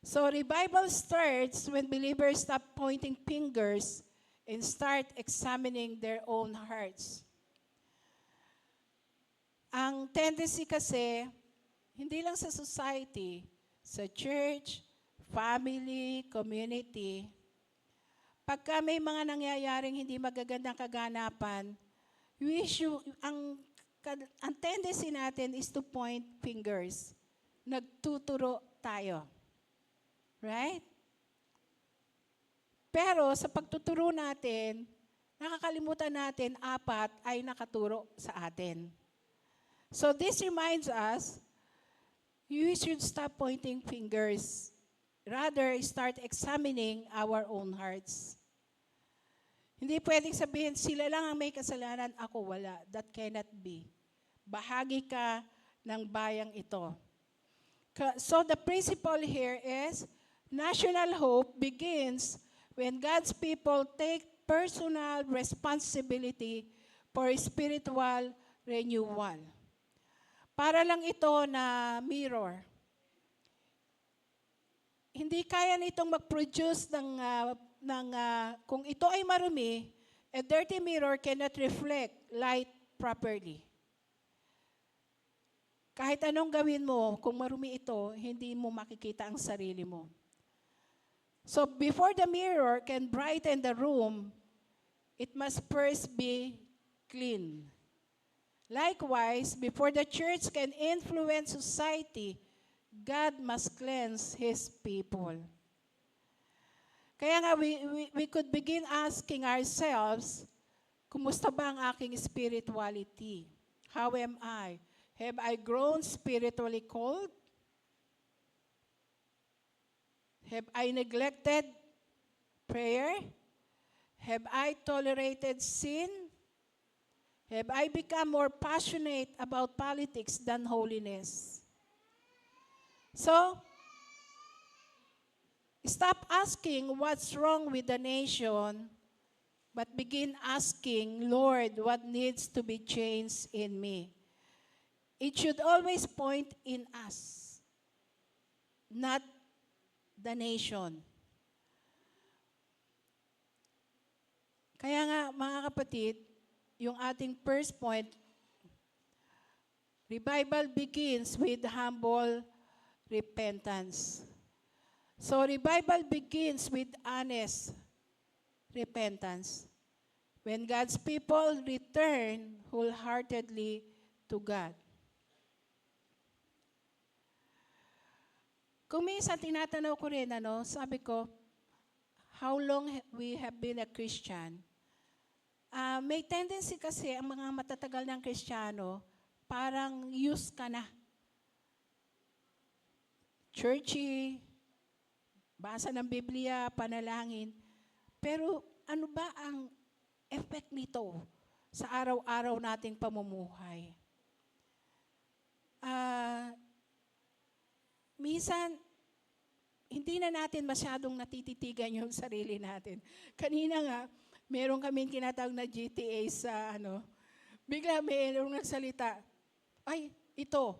So revival starts when believers stop pointing fingers and start examining their own hearts. Ang tendency kasi, hindi lang sa society, sa church, family, community, pagka may mga nangyayaring hindi magagandang kaganapan, ang tendency natin is to point fingers. Nagtuturo tayo. Right? Pero sa pagtuturo natin, nakakalimutan natin, 4 ay nakaturo sa atin. So this reminds us, we should stop pointing fingers. Rather, start examining our own hearts. Hindi pwedeng sabihin, sila lang ang may kasalanan, ako wala. That cannot be. Bahagi ka ng bayang ito. So the principle here is, national hope begins when God's people take personal responsibility for spiritual renewal. Para lang ito na mirror. Hindi kaya nitong mag-produce kung ito ay marumi, a dirty mirror cannot reflect light properly. Kahit anong gawin mo, kung marumi ito, hindi mo makikita ang sarili mo. So before the mirror can brighten the room, it must first be clean. Likewise, before the church can influence society, God must cleanse His people. Kaya nga, we could begin asking ourselves, kumusta ba ang aking spirituality? How am I? Have I grown spiritually cold? Have I neglected prayer? Have I tolerated sin? Have I become more passionate about politics than holiness? So, stop asking what's wrong with the nation, but begin asking, Lord, what needs to be changed in me? It should always point in us, not the nation. Kaya nga, mga kapatid, yung ating first point, revival begins with humble repentance. So, revival begins with honest repentance. When God's people return wholeheartedly to God. Kung minsan tinatanaw ko rin, sabi ko, how long we have been a Christian? May tendency kasi ang mga matatagal ng Kristiyano, parang used ka na. Churchy, basa ng Biblia, panalangin. Pero ano ba ang effect nito sa araw-araw nating pamumuhay? Minsan, hindi na natin masyadong natititigan yung sarili natin. Kanina nga, meron kaming kinatawag na GTA sa bigla mayroong nagsalita, ay, ito,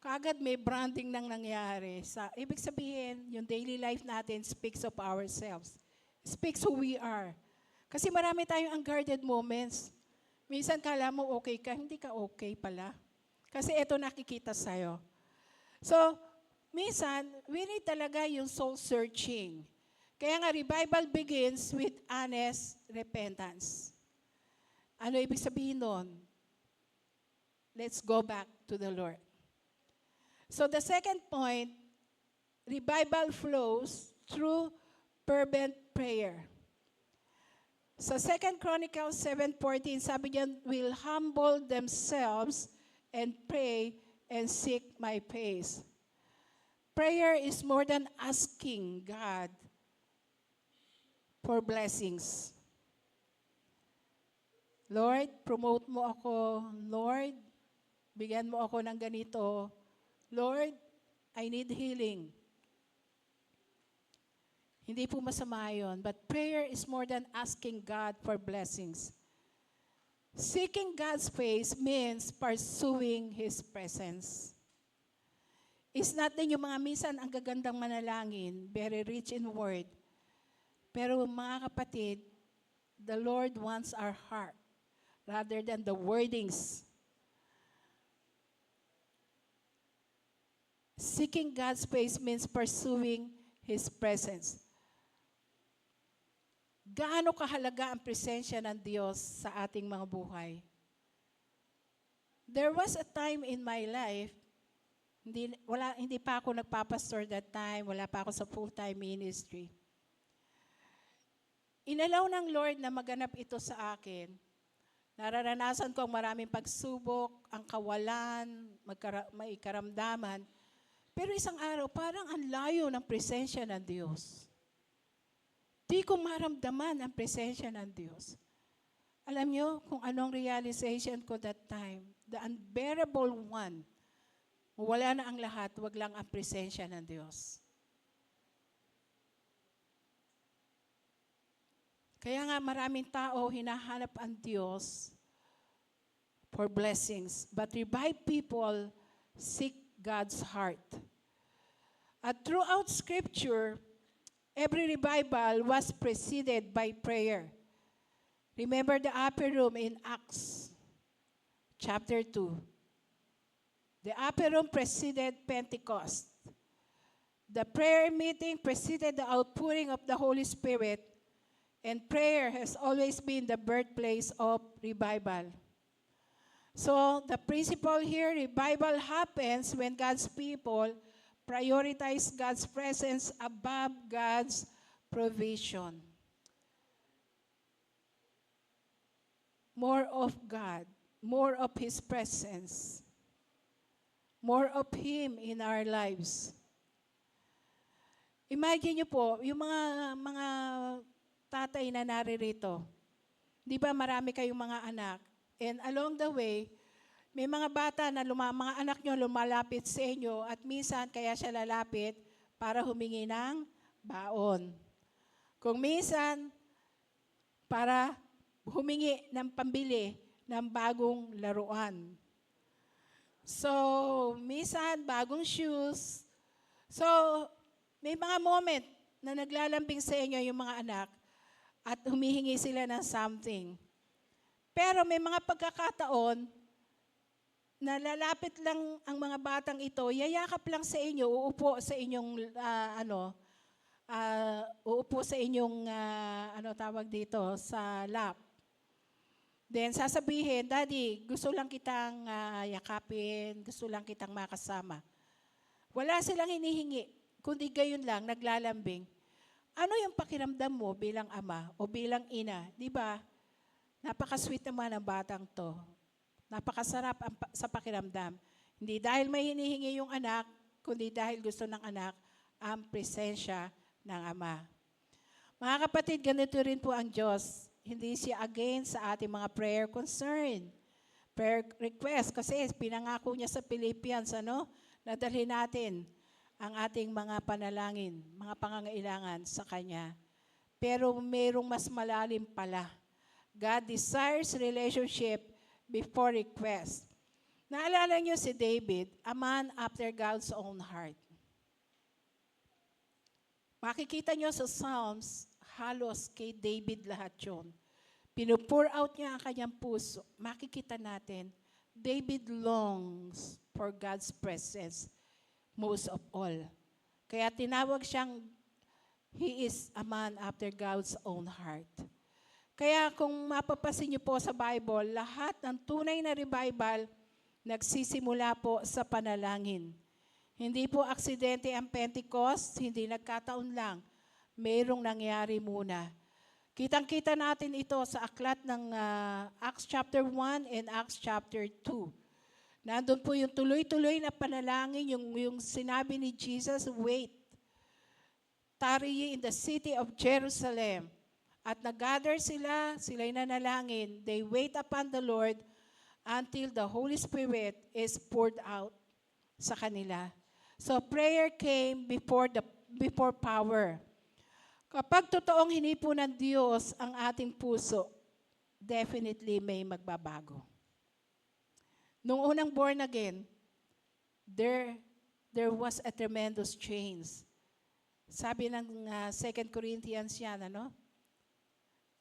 kagad may branding nang nangyari. Ibig sabihin, yung daily life natin speaks of ourselves. Speaks who we are. Kasi marami tayong unguarded moments. Minsan kala mo okay ka, hindi ka okay pala. Kasi ito nakikita sa'yo. So, minsan, we need talaga yung soul searching. Kaya nga, revival begins with honest repentance. Ano ibig sabihin nun? Let's go back to the Lord. So the second point, revival flows through fervent prayer. Sa 2 Chronicles 7:14, sabi niya, will humble themselves and pray and seek my face. Prayer is more than asking God for blessings. Lord, promote mo ako. Lord, bigyan mo ako ng ganito. Lord, I need healing. Hindi po masama yun. But prayer is more than asking God for blessings. Seeking God's face means pursuing His presence. It's not din yung mga minsan ang gagandang manalangin, very rich in word. Pero mga kapatid, the Lord wants our heart rather than the wordings. Seeking God's face means pursuing His presence. Gaano kahalaga ang presensya ng Diyos sa ating mga buhay? There was a time in my life, hindi pa ako nagpapastor that time, wala pa ako sa full-time ministry. Inalaw ng Lord na maganap ito sa akin. Nararanasan ko ang maraming pagsubok, ang kawalan, may karamdaman. Pero isang araw, parang ang layo ng presensya ng Diyos. Di ko maramdaman ang presensya ng Diyos. Alam niyo kung anong realization ko that time? The unbearable one. Wala na ang lahat, wag lang ang presensya ng Diyos. Kaya nga maraming tao hinahanap ang Diyos for blessings. But revived people seek God's heart. At throughout Scripture, every revival was preceded by prayer. Remember the upper room in Acts chapter 2. The upper room preceded Pentecost. The prayer meeting preceded the outpouring of the Holy Spirit, and prayer has always been the birthplace of revival. So, the principle here, revival happens when God's people prioritize God's presence above God's provision. More of God, more of His presence, more of Him in our lives. Imagine niyo po, yung mga tatay na naririto, di ba marami kayong mga anak, and along the way, may mga bata na mga anak nyo lumalapit sa inyo at minsan kaya siya lalapit para humingi ng baon. Kung minsan, para humingi ng pambili ng bagong laruan. So, minsan, bagong shoes. So, may mga moment na naglalambing sa inyo yung mga anak at humihingi sila ng something. Pero may mga pagkakataon na lalapit lang ang mga batang ito, yayakap lang sa inyo, uupo sa inyong, uupo sa inyong, tawag dito, sa lap. Then sasabihin, Daddy, gusto lang kitang yakapin, gusto lang kitang makasama. Wala silang hinihingi, kundi gayon lang, naglalambing, ano yung pakiramdam mo bilang ama o bilang ina? Di ba? Napaka-sweet naman ang batang to. Napakasarap sa pakiramdam. Hindi dahil may hinihingi yung anak, kundi dahil gusto ng anak ang presensya ng ama. Mga kapatid, ganito rin po ang Diyos. Hindi siya against sa ating mga prayer concern, prayer request. Kasi pinangako niya sa Philippians, nadalhin natin ang ating mga panalangin, mga pangangailangan sa Kanya. Pero mayroong mas malalim pala. God desires relationship before request. Naalala niyo si David, a man after God's own heart. Makikita niyo sa Psalms, halos kay David lahat yun. Pinupour out niya ang kanyang puso. Makikita natin, David longs for God's presence most of all. Kaya tinawag siyang, he is a man after God's own heart. Kaya kung mapapasin niyo po sa Bible, lahat ng tunay na revival, nagsisimula po sa panalangin. Hindi po aksidente ang Pentecost, hindi nagkataon lang. Mayroong nangyari muna. Kitang-kita natin ito sa aklat ng Acts chapter 1 and Acts chapter 2. Nandun po yung tuloy-tuloy na panalangin, yung sinabi ni Jesus, wait, tarry ye in the city of Jerusalem. At nag-gather sila'y nanalangin. They wait upon the Lord until the Holy Spirit is poured out sa kanila. So prayer came before power. Kapag totoong hinipo ng Diyos ang ating puso, definitely may magbabago. Nung unang born again, there was a tremendous change. Sabi ng 2 Corinthians yan,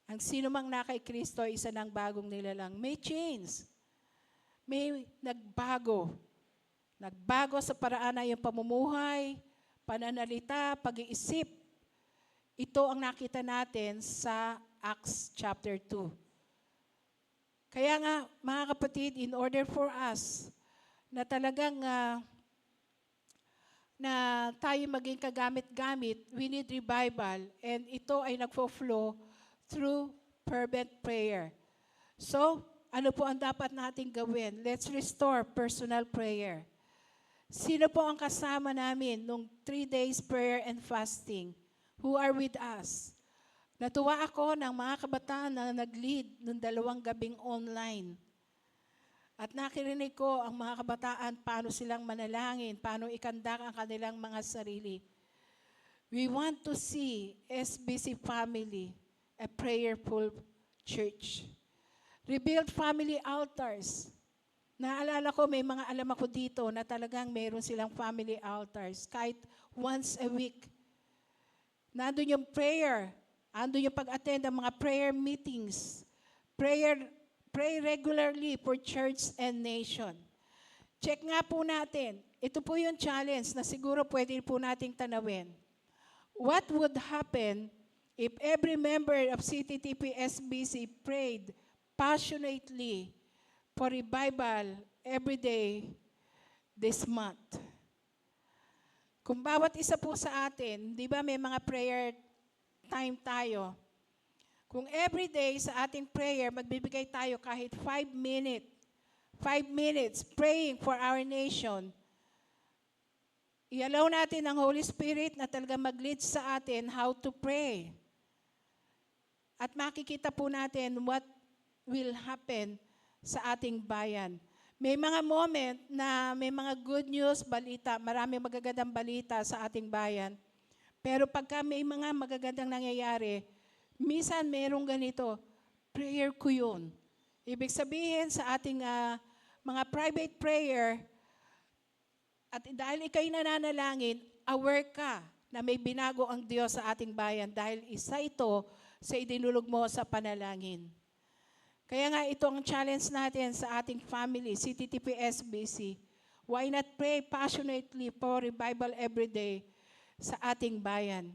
ang sino mang na kay Kristo ay isa ng bagong nilalang. May change. May nagbago. Nagbago sa paraan ng iyong pamumuhay, pananalita, pag-iisip. Ito ang nakita natin sa Acts chapter 2. Kaya nga, mga kapatid, in order for us na talagang na tayo maging kagamit-gamit, we need revival. And ito ay nagfo-flow through fervent prayer. So, ano po ang dapat nating gawin? Let's restore personal prayer. Sino po ang kasama namin nung 3 days prayer and fasting? Who are with us? Natuwa ako ng mga kabataan na nag-lead ng 2 gabing online. At nakirinig ko ang mga kabataan paano silang manalangin, paano ikandak ang kanilang mga sarili. We want to see SBC family, a prayerful church. Rebuild family altars. Naalala ko, may mga alam ako dito na talagang mayroon silang family altars kahit once a week. Nandun yung prayer. Nandun yung pag-attend ng mga prayer meetings. Pray regularly for church and nation. Check nga po natin. Ito po yung challenge na siguro pwede po nating tanawin. What would happen if every member of CTTP SBC prayed passionately for revival every day this month? Kung bawat isa po sa atin, di ba may mga prayer time tayo? Kung every day sa ating prayer, magbibigay tayo kahit 5 minutes praying for our nation, i-allow natin ang Holy Spirit na talaga mag-lead sa atin how to pray. At makikita po natin what will happen sa ating bayan. May mga moment na may mga good news, balita, maraming magagandang balita sa ating bayan. Pero pagka may mga magagandang nangyayari, minsan merong ganito, prayer ko yun. Ibig sabihin sa ating mga private prayer, at dahil ikaw'y nananalangin, aware ka na may binago ang Diyos sa ating bayan dahil isa ito sa idinulog mo sa panalangin. Kaya nga ito ang challenge natin sa ating family, CTTP SBC. Why not pray passionately for revival every day sa ating bayan?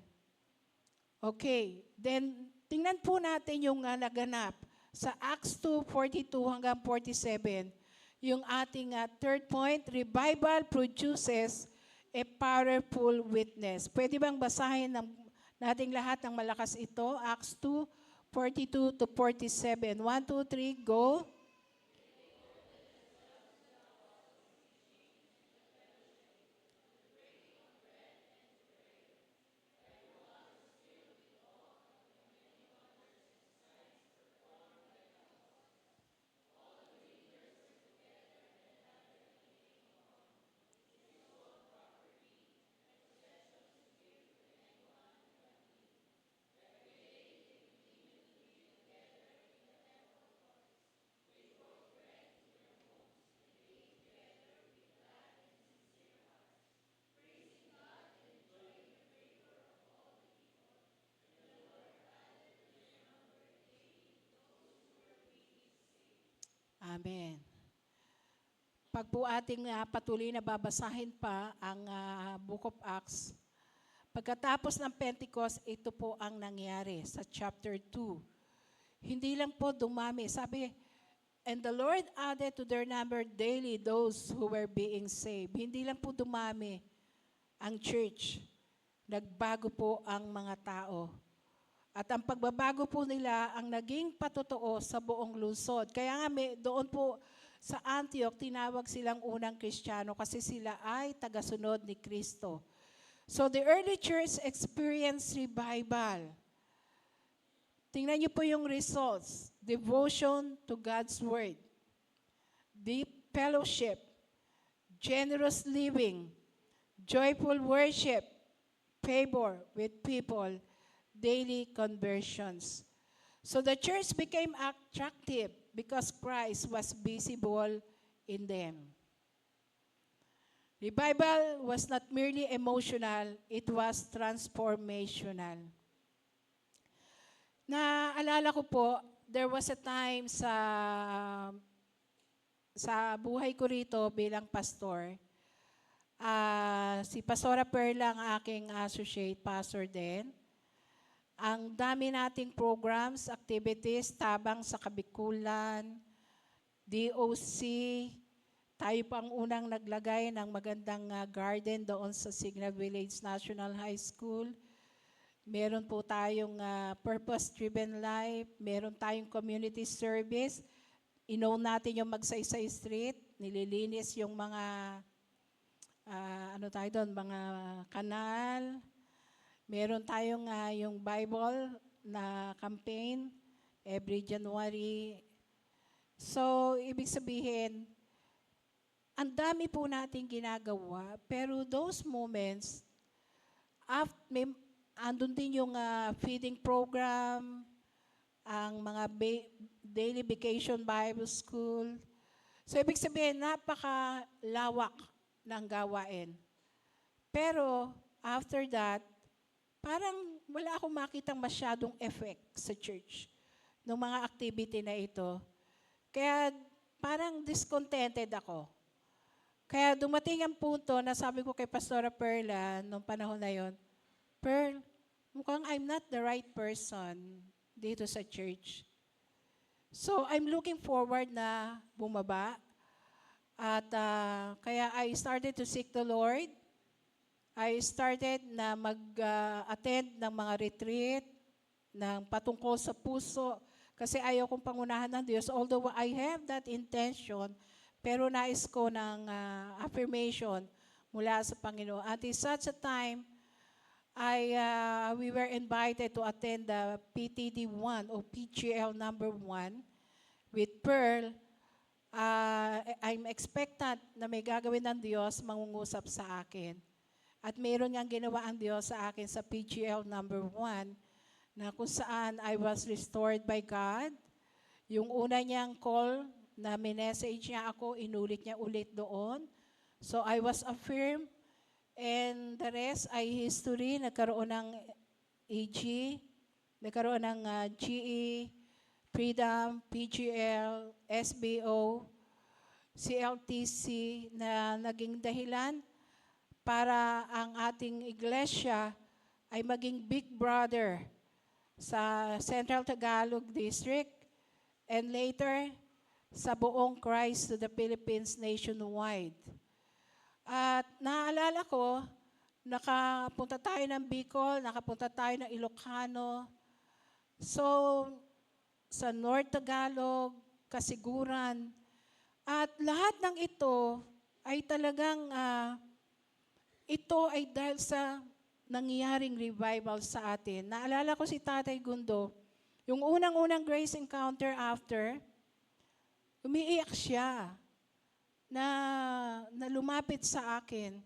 Okay, then tingnan po natin yung naganap sa Acts 2:42 hanggang 47. Yung ating third point, revival produces a powerful witness. Pwede bang basahin nating lahat ng malakas ito? Acts 2:42 to 47. 1, 2, 3, go. Amen. Pag po ating patuloy na babasahin pa ang Book of Acts, pagkatapos ng Pentecost, ito po ang nangyari sa chapter 2. Hindi lang po dumami. Sabi, and the Lord added to their number daily those who were being saved. Hindi lang po dumami ang church. Nagbago po ang mga tao. At ang pagbabago po nila ang naging patotoo sa buong lungsod. Kaya nga doon po sa Antioch, tinawag silang unang Kristiyano kasi sila ay tagasunod ni Kristo. So the early church experienced revival. Tingnan niyo po yung results. Devotion to God's Word. Deep fellowship. Generous living. Joyful worship. Favor with people. Daily conversions. So the church became attractive because Christ was visible in them. Revival was not merely emotional, it was transformational. Naalala ko po, there was a time sa buhay ko rito bilang pastor, si Pastora Perla ang aking associate pastor din. Ang dami nating programs, activities, tabang sa Kabikulan, DOC, tayo pa ang unang naglagay ng magandang garden doon sa Signal Village National High School. Meron po tayong purpose-driven life, meron tayong community service, inown natin yung Magsaysay Street, nililinis yung mga, mga kanal. Meron tayong yung Bible na campaign every January. So, ibig sabihin, ang dami po nating ginagawa, pero those moments, andun din yung feeding program, ang mga daily vacation Bible school. So, ibig sabihin, napakalawak ng gawain. Pero, after that, parang wala akong makitang masyadong effect sa church ng mga activity na ito. Kaya parang discontented ako. Kaya dumating ang punto na sabi ko kay Pastora Perla nung panahon na yon, Pearl, mukhang I'm not the right person dito sa church. So I'm looking forward na bumaba. At kaya I started to seek the Lord. I started na mag-attend ng mga retreat, ng patungkol sa puso, kasi ayaw kong pangunahan ng Diyos. Although I have that intention, pero nais ko ng affirmation mula sa Panginoon. At in such a time, we were invited to attend the PTD 1 o PGL number 1 with Pearl. I'm expectant na may gagawin ng Diyos mangungusap sa akin. At mayroon niyang ginawa ang Diyos sa akin sa PGL number 1 na kung saan I was restored by God. Yung una niyang call na minessage niya ako, inulit niya ulit doon. So I was affirmed and the rest ay history. Nagkaroon ng AG, nagkaroon ng GE, Freedom, PGL, SBO, CLTC na naging dahilan para ang ating iglesia ay maging big brother sa Central Tagalog District and later sa buong Christ to the Philippines nationwide. At naaalala ko, nakapunta tayo ng Bicol, nakapunta tayo ng Ilocano. So, sa North Tagalog, Kasiguran. At lahat ng ito ay talagang, ito ay dahil sa nangyaring revival sa atin. Naalala ko si Tatay Gundo, yung unang-unang grace encounter after, umiiyak siya na lumapit sa akin.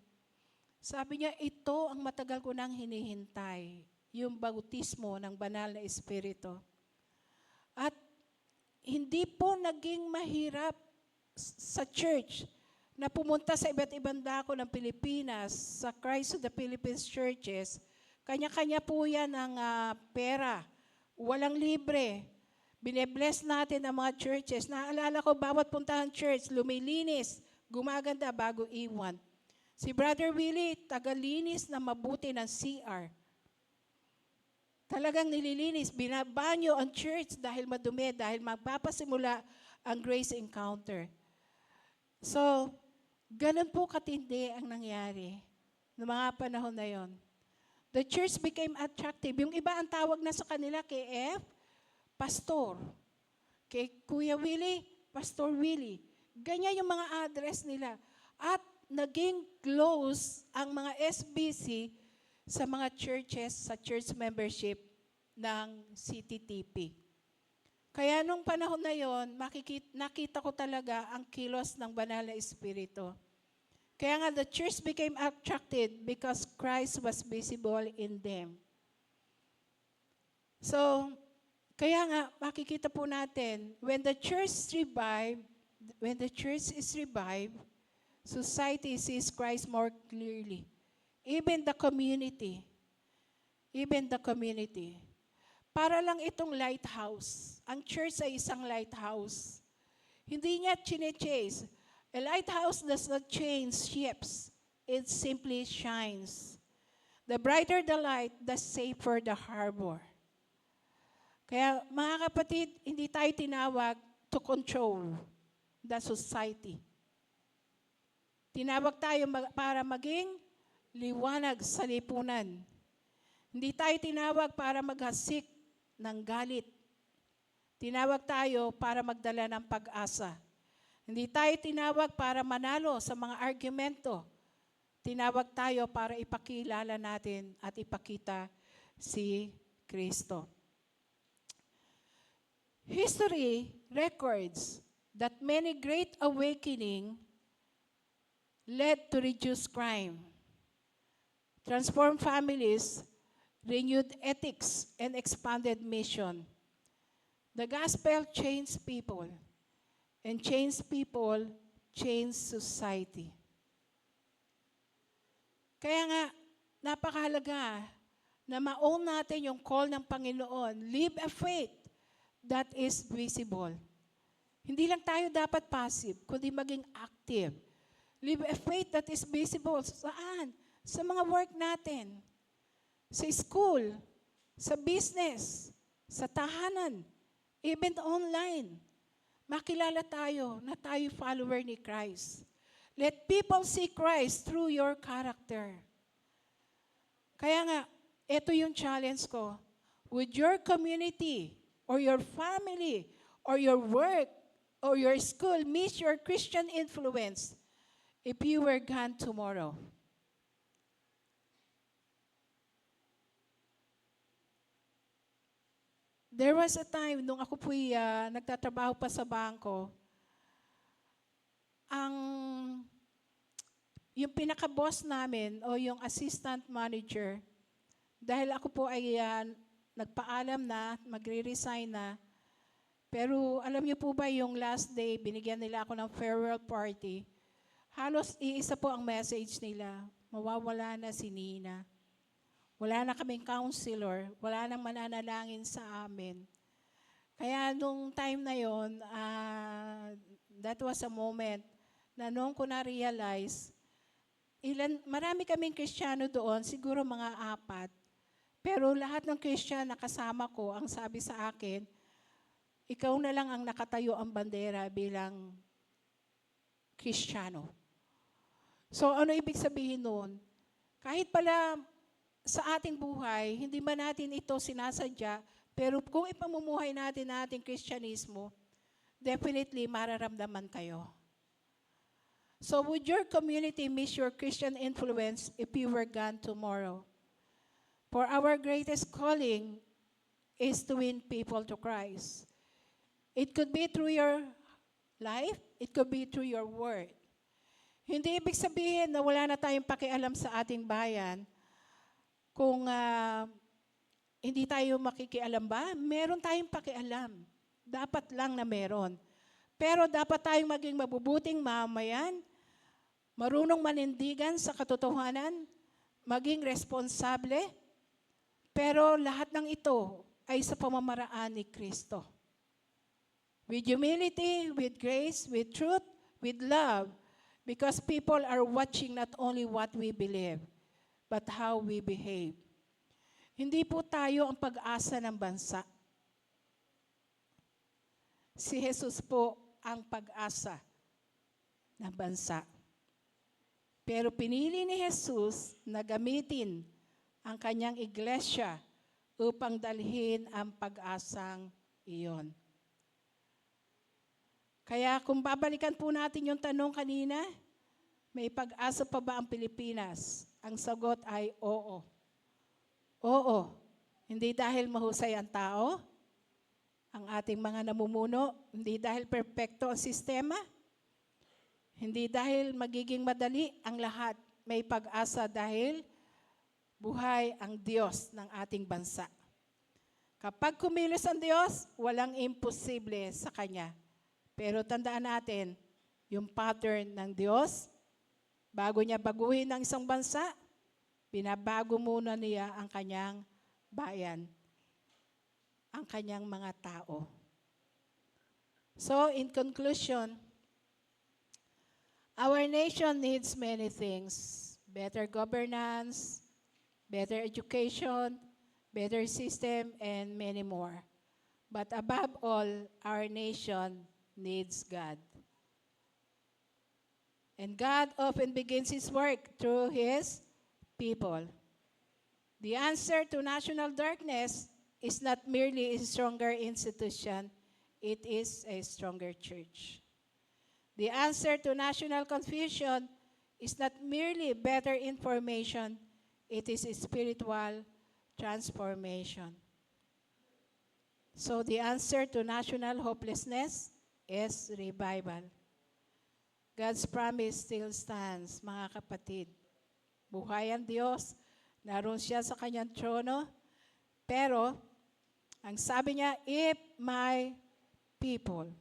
Sabi niya, ito ang matagal ko nang hinihintay, yung bautismo ng banal na Espiritu. At hindi po naging mahirap sa church na pumunta sa iba't ibang dako ng Pilipinas, sa Christ of the Philippines churches. Kanya-kanya po yan ang pera. Walang libre. Bine-bless natin ang mga churches. Naalala ko, bawat puntahan church, lumilinis, gumaganda bago iwan. Si Brother Willie, tagalinis na mabuti ng CR. Talagang nililinis, binabanyo ang church dahil madumi, dahil magpapasimula ang grace encounter. So, ganun po katindi ang nangyari noong mga panahon na yon. The church became attractive. Yung iba ang tawag na sa kanila KF, Pastor. Kay Kuya Willie, Pastor Willie. Ganyan yung mga address nila. At naging close ang mga SBC sa mga churches, sa church membership ng CTTP. Kaya nung panahon na yon, nakita ko talaga ang kilos ng banal na Espiritu. Kaya nga, the church became attracted because Christ was visible in them. So, kaya nga, makikita po natin, when the church is revived, society sees Christ more clearly. Even the community. Para lang itong lighthouse. Ang church ay isang lighthouse. Hindi niya chine-chase. A lighthouse does not change ships. It simply shines. The brighter the light, the safer the harbor. Kaya mga kapatid, hindi tayo tinawag to control the society. Tinawag tayo para maging liwanag sa lipunan. Hindi tayo tinawag para maghasik ng galit. Tinawag tayo para magdala ng pag-asa. Hindi tayo tinawag para manalo sa mga argumento. Tinawag tayo para ipakilala natin at ipakita si Kristo. History records that many great awakening led to reduced crime, transformed families, renewed ethics, and expanded mission. The gospel changed people, and changed people changed society. Kaya nga, napakahalaga na ma-own natin yung call ng Panginoon. Live a faith that is visible. Hindi lang tayo dapat passive, kundi maging active. Live a faith that is visible. Saan? Sa mga work natin. Sa school, sa business, sa tahanan, even online. Makilala tayo na tayo follower ni Christ. Let people see Christ through your character. Kaya nga, ito yung challenge ko. Would your community or your family or your work or your school miss your Christian influence if you were gone tomorrow? There was a time nung ako po'y nagtatrabaho pa sa bangko, yung pinaka-boss namin o yung assistant manager, dahil ako po ay nagpaalam na, magre-resign na, pero alam niyo po ba yung last day, binigyan nila ako ng farewell party, halos iisa po ang message nila, mawawala na si Nina. Wala na kaming counselor, wala nang mananalangin sa amin. Kaya nung time na yon, that was a moment na noong ko na-realize, marami kaming Kristiyano doon, siguro mga 4. Pero lahat ng Kristiyano na kasama ko, ang sabi sa akin, ikaw na lang ang nakatayo ang bandera bilang Kristiyano. So ano ibig sabihin nun? Kahit pala sa ating buhay, hindi man natin ito sinasadya, pero kung ipamumuhay natin ang ating Kristyanismo, definitely mararamdaman kayo. So would your community miss your Christian influence if you were gone tomorrow? For our greatest calling is to win people to Christ. It could be through your life, it could be through your word. Hindi ibig sabihin na wala na tayong pakialam sa ating bayan. Kung hindi tayo makikialam ba, meron tayong pakialam. Dapat lang na meron. Pero dapat tayong maging mabubuting mamayan, marunong manindigan sa katotohanan, maging responsable, pero lahat ng ito ay sa pamamaraan ni Kristo. With humility, with grace, with truth, with love, because people are watching not only what we believe, but how we behave. Hindi po tayo ang pag-asa ng bansa. Si Jesus po ang pag-asa ng bansa. Pero pinili ni Jesus na gamitin ang kanyang iglesia upang dalhin ang pag-asang iyon. Kaya kung babalikan po natin yung tanong kanina, may pag-asa pa ba ang Pilipinas? Ang sagot ay oo. Oo. Hindi dahil mahusay ang tao, ang ating mga namumuno, hindi dahil perpekto ang sistema, hindi dahil magiging madali ang lahat. May pag-asa dahil buhay ang Diyos ng ating bansa. Kapag kumilos ang Diyos, walang imposible sa Kanya. Pero tandaan natin, yung pattern ng Diyos, bago niya baguhin ang isang bansa, binabago muna niya ang kanyang bayan, ang kanyang mga tao. So, in conclusion, our nation needs many things. Better governance, better education, better system, and many more. But above all, our nation needs God. And God often begins His work through His people. The answer to national darkness is not merely a stronger institution, it is a stronger church. The answer to national confusion is not merely better information, it is a spiritual transformation. So the answer to national hopelessness is revival. God's promise still stands, mga kapatid. Buhay ang Diyos, naroon siya sa kanyang trono, pero ang sabi niya, if my people,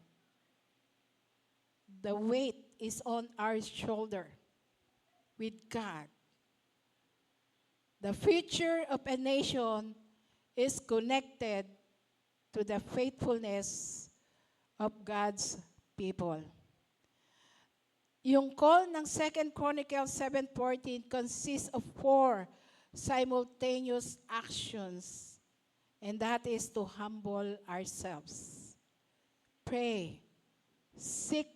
the weight is on our shoulder with God. The future of a nation is connected to the faithfulness of God's people. Yung call ng 2 Chronicles 7:14 consists of 4 simultaneous actions, and that is to humble ourselves. Pray, seek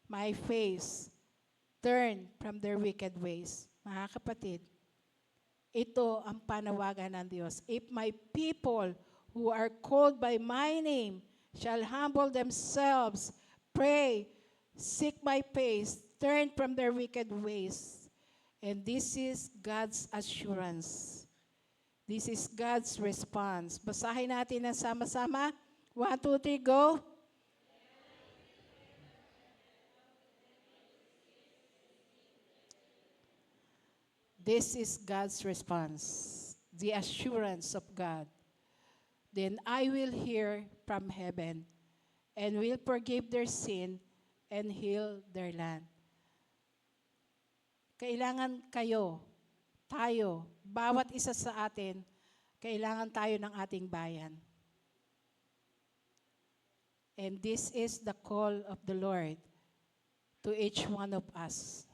my face, turn from their wicked ways. Mga kapatid, ito ang panawagan ng Diyos. If my people who are called by my name shall humble themselves, pray, seek my face, turn from their wicked ways. And this is God's assurance. This is God's response. Basahin natin na sama-sama. 1, 2, 3, go. This is God's response, the assurance of God. Then I will hear from heaven and will forgive their sin and heal their land. Kailangan kayo, tayo, bawat isa sa atin, kailangan tayo ng ating bayan. And this is the call of the Lord to each one of us.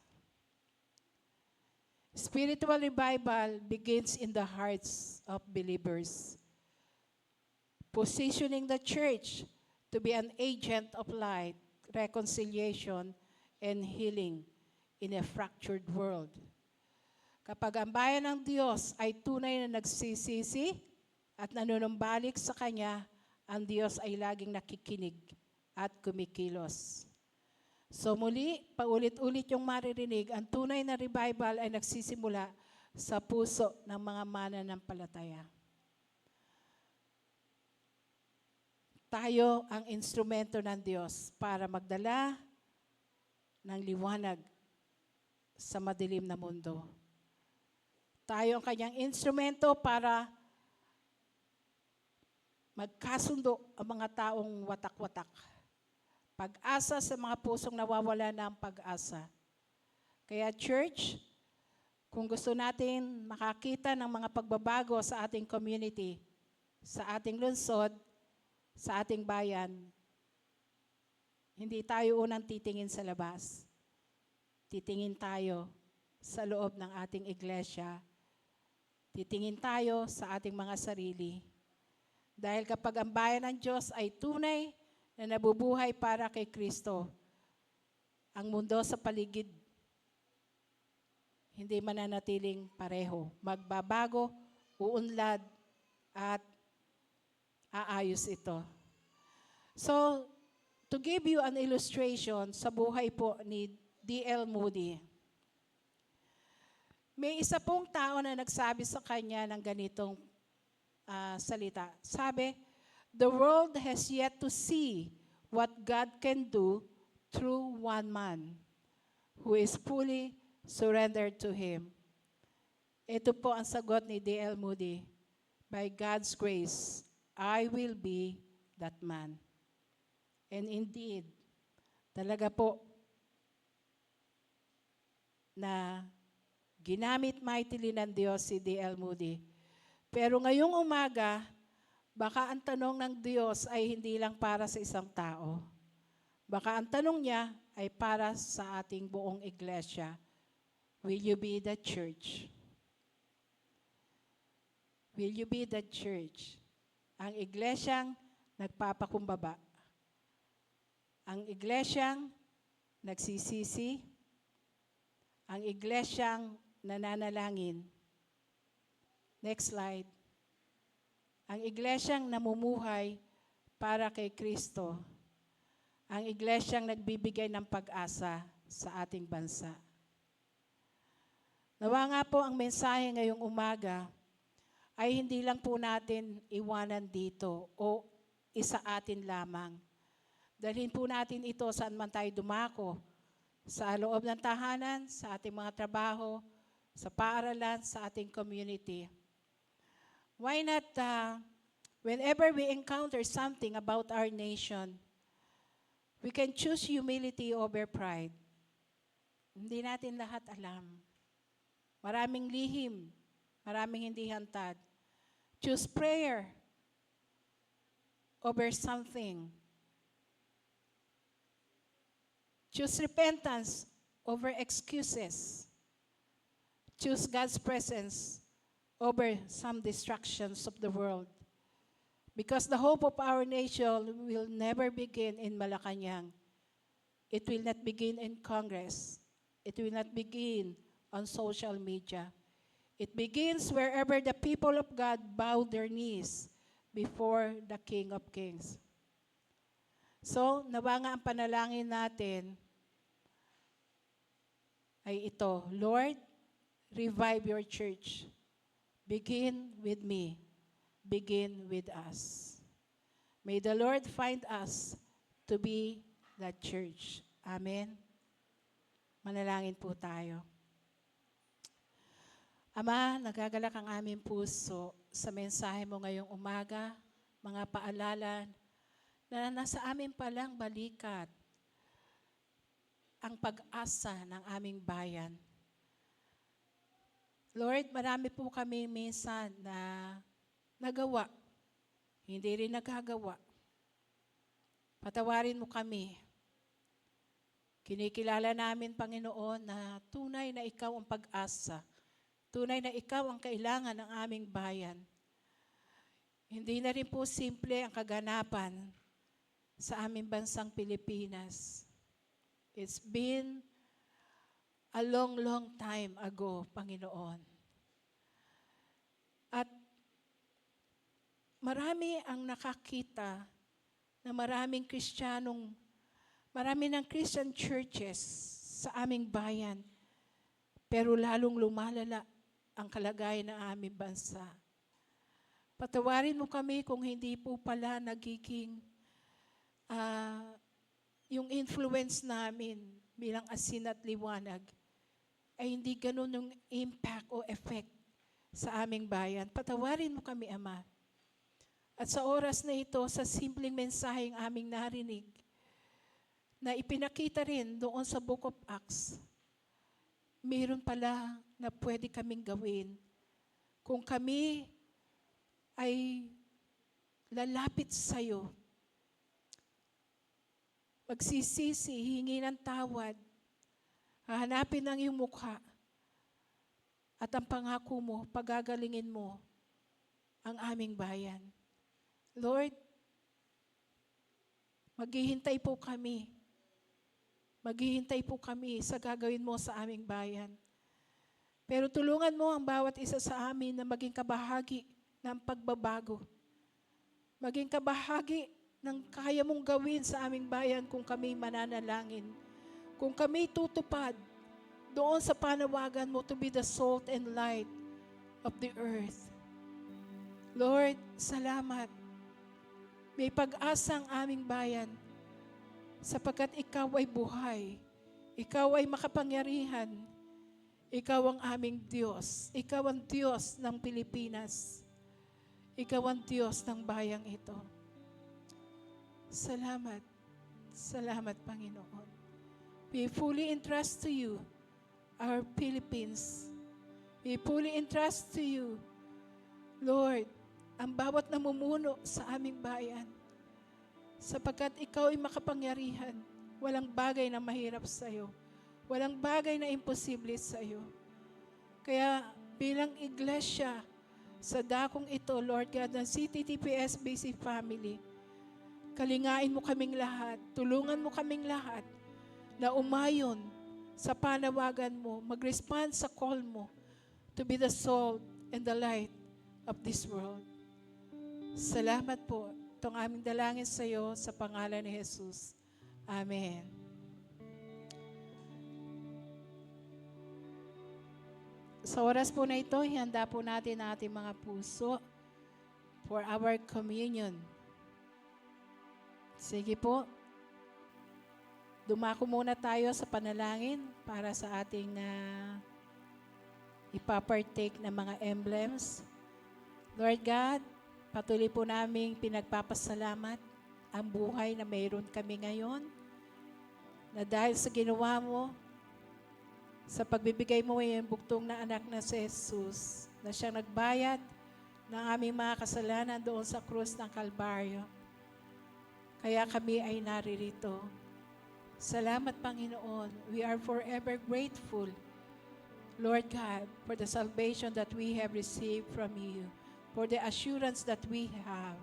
Spiritual revival begins in the hearts of believers, positioning the church to be an agent of light, reconciliation, and healing in a fractured world. Kapag ang bayan ng Diyos ay tunay na nagsisisi at nanunumbalik sa Kanya, ang Diyos ay laging nakikinig at kumikilos. So muli, paulit-ulit yung maririnig, ang tunay na revival ay nagsisimula sa puso ng mga mananampalataya. Tayo ang instrumento ng Diyos para magdala ng liwanag sa madilim na mundo. Tayo ang kanyang instrumento para magkasundo ang mga taong watak-watak. Pag-asa sa mga pusong nawawala ng pag-asa. Kaya church, kung gusto natin makakita ng mga pagbabago sa ating community, sa ating lungsod, sa ating bayan, hindi tayo unang titingin sa labas. Titingin tayo sa loob ng ating iglesia. Titingin tayo sa ating mga sarili. Dahil kapag ang bayan ng Diyos ay tunay na nabubuhay para kay Kristo, ang mundo sa paligid hindi mananatiling pareho. Magbabago, uunlad, at aayos ito. So, to give you an illustration sa buhay po ni D.L. Moody, may isa pong tao na nagsabi sa kanya ng ganitong salita. Sabi, "The world has yet to see what God can do through one man who is fully surrendered to Him." Ito po ang sagot ni D.L. Moody, "By God's grace, I will be that man." And indeed, talaga po na ginamit mightily ng Diyos si D.L. Moody. Pero ngayong umaga, baka ang tanong ng Diyos ay hindi lang para sa isang tao. Baka ang tanong niya ay para sa ating buong iglesia. Will you be the church? Will you be the church? Ang iglesyang nagpapakumbaba. Ang iglesyang nagsisisi. Ang iglesyang nananalangin. Next slide. Ang iglesyang namumuhay para kay Kristo. Ang iglesyang nagbibigay ng pag-asa sa ating bansa. Nawa nga po ang mensahe ngayong umaga ay hindi lang po natin iwanan dito o isa atin lamang. Dalhin po natin ito saan man tayo dumako, sa loob ng tahanan, sa ating mga trabaho, sa paaralan, sa ating community. Why not, whenever we encounter something about our nation, we can choose humility over pride. Hindi natin lahat alam. Maraming lihim, maraming hindi hantad. Choose prayer over something. Choose repentance over excuses. Choose God's presence over some distractions of the world. Because the hope of our nation will never begin in Malacanang. It will not begin in Congress. It will not begin on social media. It begins wherever the people of God bow their knees before the King of Kings. So, nawa nga ang panalangin natin ay ito, Lord, revive your church. Begin with me. Begin with us. May the Lord find us to be that church. Amen. Manalangin po tayo. Ama, nagagalak ang aming puso sa mensahe mo ngayong umaga, mga paalala na nasa amin palang balikat ang pag-asa ng aming bayan. Lord, marami po kami minsan na nagawa, hindi rin nagagawa. Patawarin mo kami. Kinikilala namin, Panginoon, na tunay na ikaw ang pag-asa. Tunay na ikaw ang kailangan ng aming bayan. Hindi na rin po simple ang kaganapan sa aming bansang Pilipinas. It's been a long, long time ago, Panginoon. At marami ang nakakita na marami ng Christian churches sa aming bayan, pero lalong lumalala ang kalagayan ng aming bansa. Patawarin mo kami kung hindi po pala nagiging yung influence namin bilang asin at liwanag ay hindi ganun yung impact o effect sa aming bayan. Patawarin mo kami, Ama. At sa oras na ito, sa simpleng mensaheng aming narinig, na ipinakita rin doon sa Book of Acts, mayroon pala na pwede kaming gawin kung kami ay lalapit sa iyo, magsisisi, hingi ng tawad, hahanapin ang iyong mukha, at ang pangako mo, pagagalingin mo ang aming bayan. Lord, maghihintay po kami. Maghihintay po kami sa gagawin mo sa aming bayan. Pero tulungan mo ang bawat isa sa amin na maging kabahagi ng pagbabago. Maging kabahagi ng kaya mong gawin sa aming bayan kung kami mananalangin. Kung kami tutupad doon sa panawagan mo to be the salt and light of the earth. Lord, salamat. May pag-asa ang aming bayan sapagkat ikaw ay buhay. Ikaw ay makapangyarihan. Ikaw ang aming Diyos. Ikaw ang Diyos ng Pilipinas. Ikaw ang Diyos ng bayang ito. Salamat. Salamat, Panginoon. We fully entrust to you our Philippines. We fully entrust to you, Lord, ang bawat namumuno sa aming bayan. Sapagkat ikaw ay makapangyarihan, walang bagay na mahirap sa iyo. Walang bagay na imposible sa iyo. Kaya bilang iglesia sa dakong ito, Lord God, ng CTTPS-BC family, kalingain mo kaming lahat, tulungan mo kaming lahat na umayon sa panawagan mo, mag-respond sa call mo to be the salt and the light of this world. Salamat po. Itong aming dalangin sa iyo sa pangalan ni Jesus. Amen. Sa oras po na ito, ihanda po natin ang ating mga puso for our communion. Sige po. Dumako muna tayo sa panalangin para sa ating ipapartake ng mga emblems. Lord God, patuloy po naming pinagpapasalamat ang buhay na mayroon kami ngayon, na dahil sa ginawa mo, sa pagbibigay mo yung buktong na anak na si Jesus, na siyang nagbayad ng aming mga kasalanan doon sa krus ng Kalbaryo. Kaya kami ay naririto. Salamat, Panginoon. We are forever grateful, Lord God, for the salvation that we have received from you, for the assurance that we have.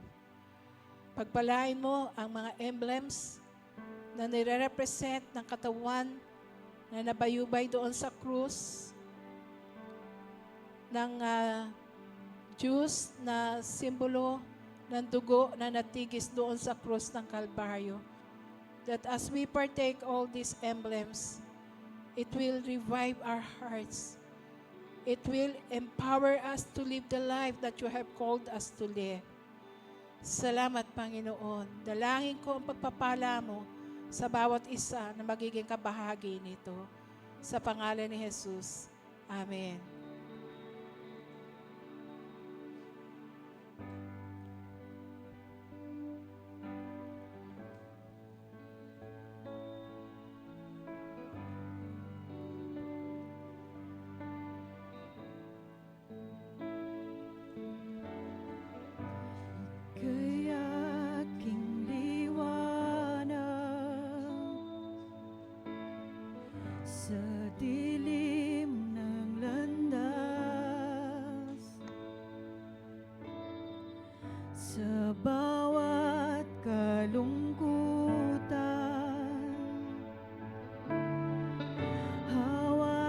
Pagpalain mo ang mga emblems na nire-represent ng katawan na nabayubay doon sa krus ng juice na simbolo ng dugo na natigis doon sa krus ng Kalbaryo. That as we partake all these emblems, it will revive our hearts. It will empower us to live the life that you have called us to live. Salamat, Panginoon. Dalangin ko ang pagpapala mo sa bawat isa na magiging kabahagi nito. Sa pangalan ni Jesus. Amen. Kaya aking liwanag sa dilim ng landas, sa bawat kalungkutan, hawa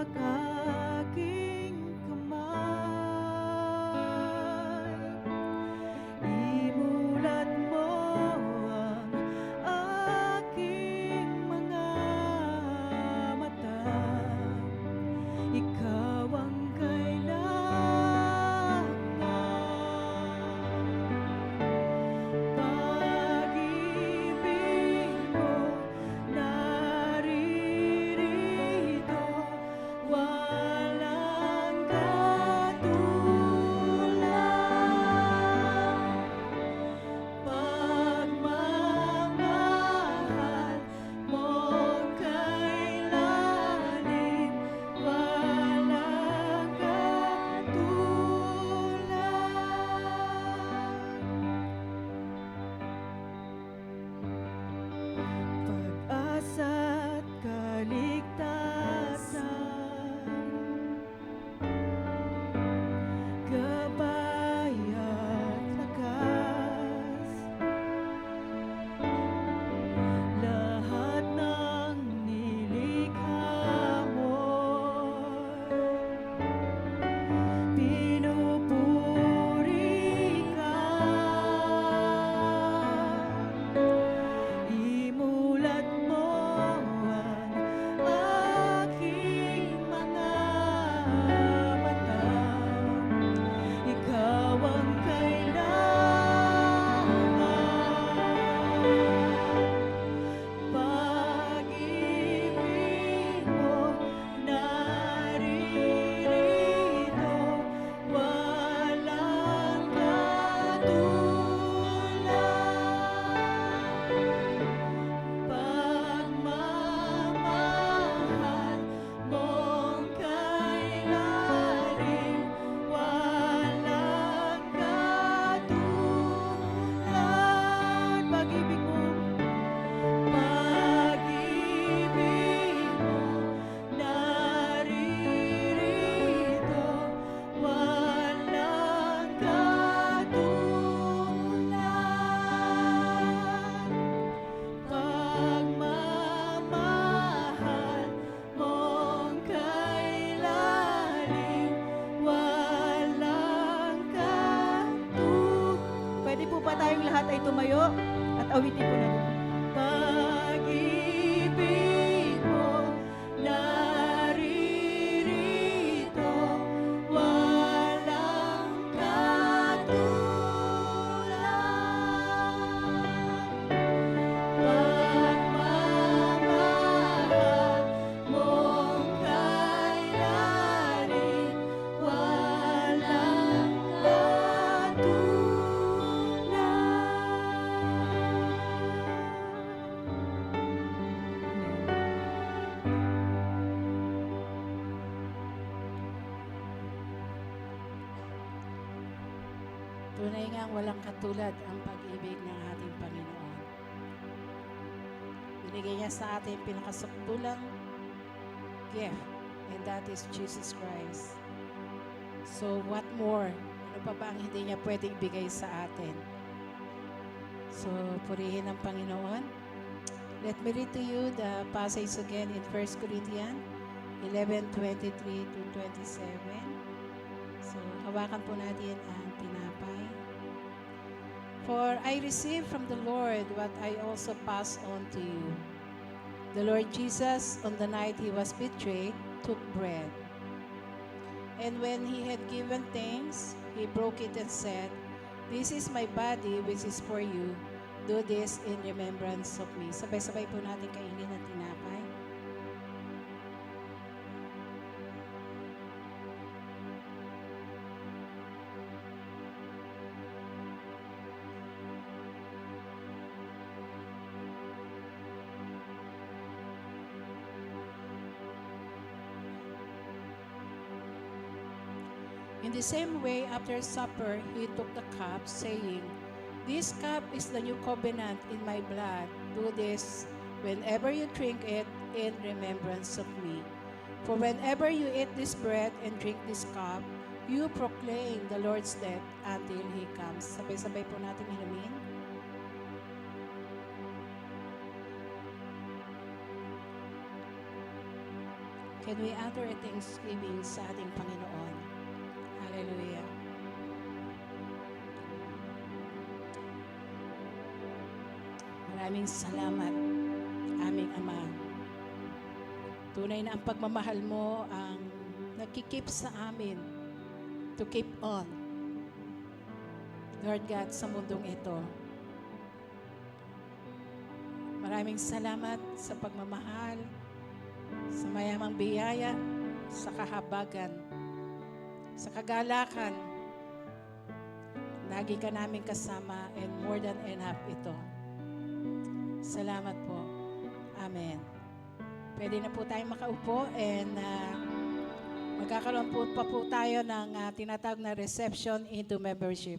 tumayo at awitin po natin. Pag-ibig mo naririto, walang katulad. Pagmamahal mong kailanin, walang Tunay ngang walang katulad ang pag-ibig ng ating Panginoon. Binigay niya sa atin pinakasukdulang gift, and that is Jesus Christ. So what more? Ano pa ba ang hindi niya pwedeng ibigay sa atin? So purihin ang Panginoon. Let me read to you the passage again in 1 Corinthians 11:23 to 27. So hawakan po natin ang tinapay. For I received from the Lord what I also passed on to you. The Lord Jesus, on the night he was betrayed, took bread. And when he had given thanks, he broke it and said, "This is my body which is for you. Do this in remembrance of me." Sabay-sabay po natin kainin ang tinapay. In the same way, after supper, he took the cup, saying, "This cup is the new covenant in my blood. Do this whenever you drink it in remembrance of me. For whenever you eat this bread and drink this cup, you proclaim the Lord's death until He comes." Sabay-sabay po natin inumin. Can we utter a thanksgiving sa ating Panginoon? Hallelujah. Maraming salamat, aming Ama. Tunay na ang pagmamahal mo ang nagkikip sa amin to keep on. Lord God, sa mundong ito. Maraming salamat sa pagmamahal, sa mayamang biyaya, sa kahabagan, sa kagalakan. Lagi ka namin kasama and more than enough ito. Salamat po. Amen. Pwede na po tayong makaupo and magkakaroon po pa po tayo ng tinatawag na reception into membership.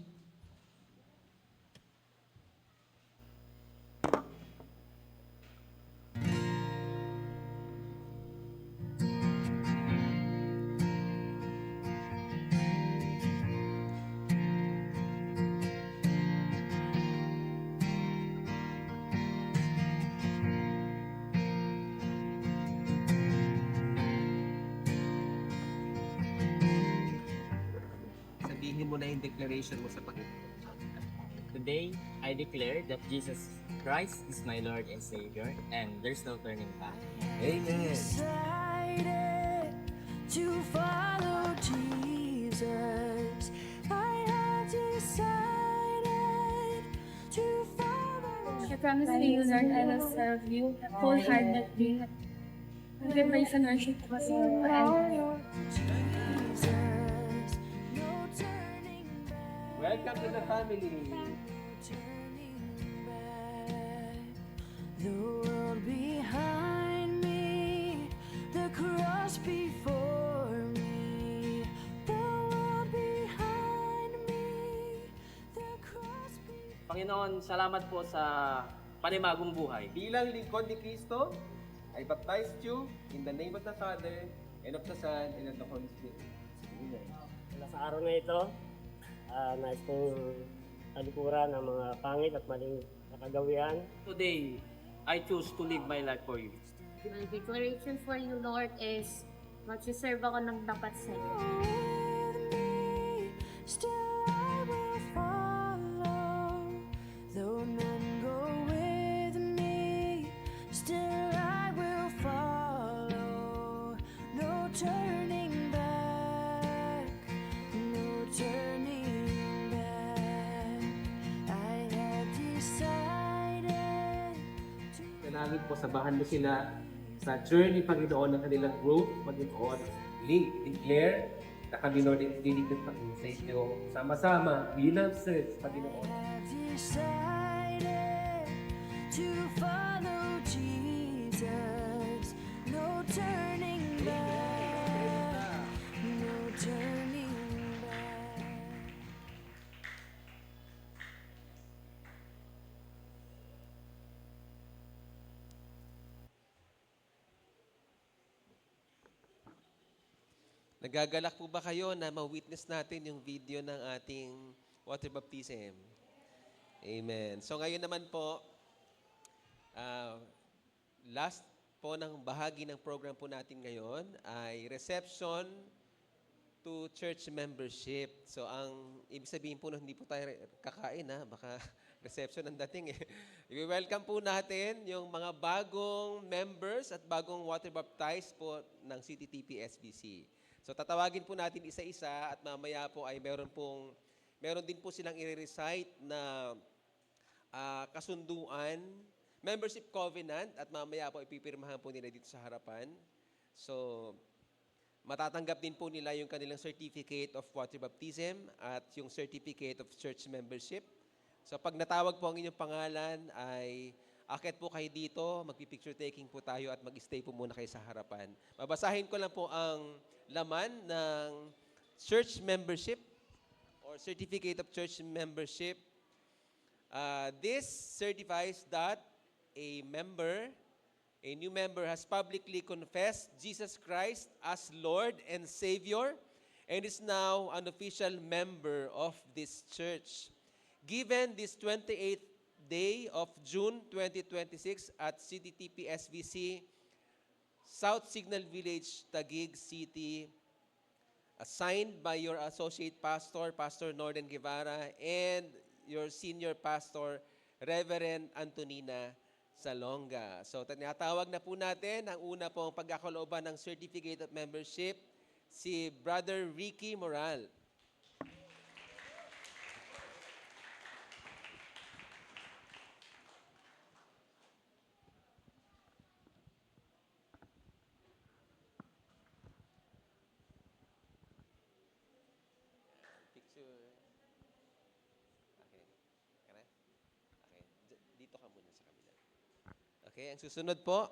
Sabihin mo na yung declaration mo sa Panginoon. Today, I declare that Jesus Christ is my Lord and Savior, and there's no turning back. Amen. Decided to follow Jesus. I have decided to follow. I promise to you, Lord, I will serve you wholeheartedly. And give my worship to you and Jesus. No turning back. Welcome to the family. Turning back. The world behind me, the cross before me. The world behind me, the cross before me. Panginoon, salamat po sa panibagong buhay. Bilang lingkod ni Kristo, I baptized you in the name of the Father, and of the Son, and of the Holy Spirit. Amen. Sa araw na ito, nais kong talikuran ang mga pangit at maling nakagawian. Today, I choose to live my life for you. my declaration for you, Lord, is magsiserve ako ng tapat sa iyo. With me, still I will follow, though manalangin po, sabahan mo sila sa journey, Panginoon, ng kanilang growth, Panginoon. Link, declare na kami, Lord, ililigtas pa sa inyo. Sama-sama, bilang church, Panginoon. Have decided to follow Jesus. No turning back. No turning back. Nagagalak po ba kayo na ma-witness natin yung video ng ating water baptism? Amen. So ngayon naman po, last po ng bahagi ng program po natin ngayon ay reception to church membership. So ang ibig sabihin po na hindi po tayo kakain, baka reception ang dating eh. I-welcome po natin yung mga bagong members at bagong water baptized po ng CTTP SBC. So tatawagin po natin isa-isa at mamaya po ay meron din po silang i-recite na kasunduan, membership covenant, at mamaya po ipipirmahan po nila dito sa harapan. So matatanggap din po nila yung kanilang certificate of water baptism at yung certificate of church membership. So pag natawag po ang inyong pangalan ay akit po kayo dito, magpipicture taking po tayo at mag-stay po muna kayo sa harapan. Babasahin ko lang po ang laman ng church membership or certificate of church membership. This certifies that a new member has publicly confessed Jesus Christ as Lord and Savior and is now an official member of this church. Given this 28th day of June 2026 at CTTP SVC, South Signal Village, Taguig City, assigned by your associate pastor, Pastor Norden Guevara, and your senior pastor, Reverend Antonina Salonga. So, tinatawag na po natin ang una pong pagkakalooban ng Certificate of Membership, si Brother Ricky Moral. Picture. Okay. Kana? Okay. Dito ka muna sa kabila. Okay, ang susunod po.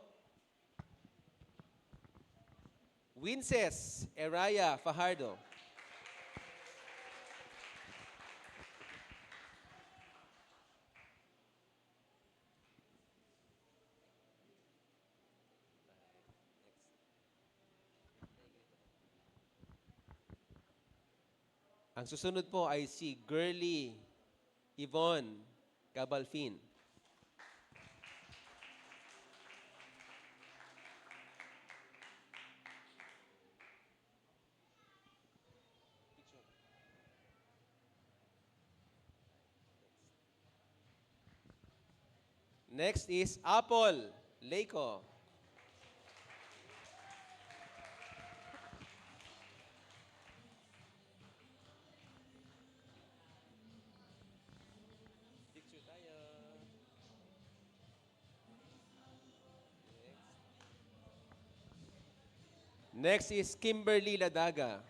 Winces Eraya Fajardo. Ang susunod po ay si Girly Yvonne Cabalfin. Next is Apple Leiko. Picture tayo. Next is Kimberly Ladaga.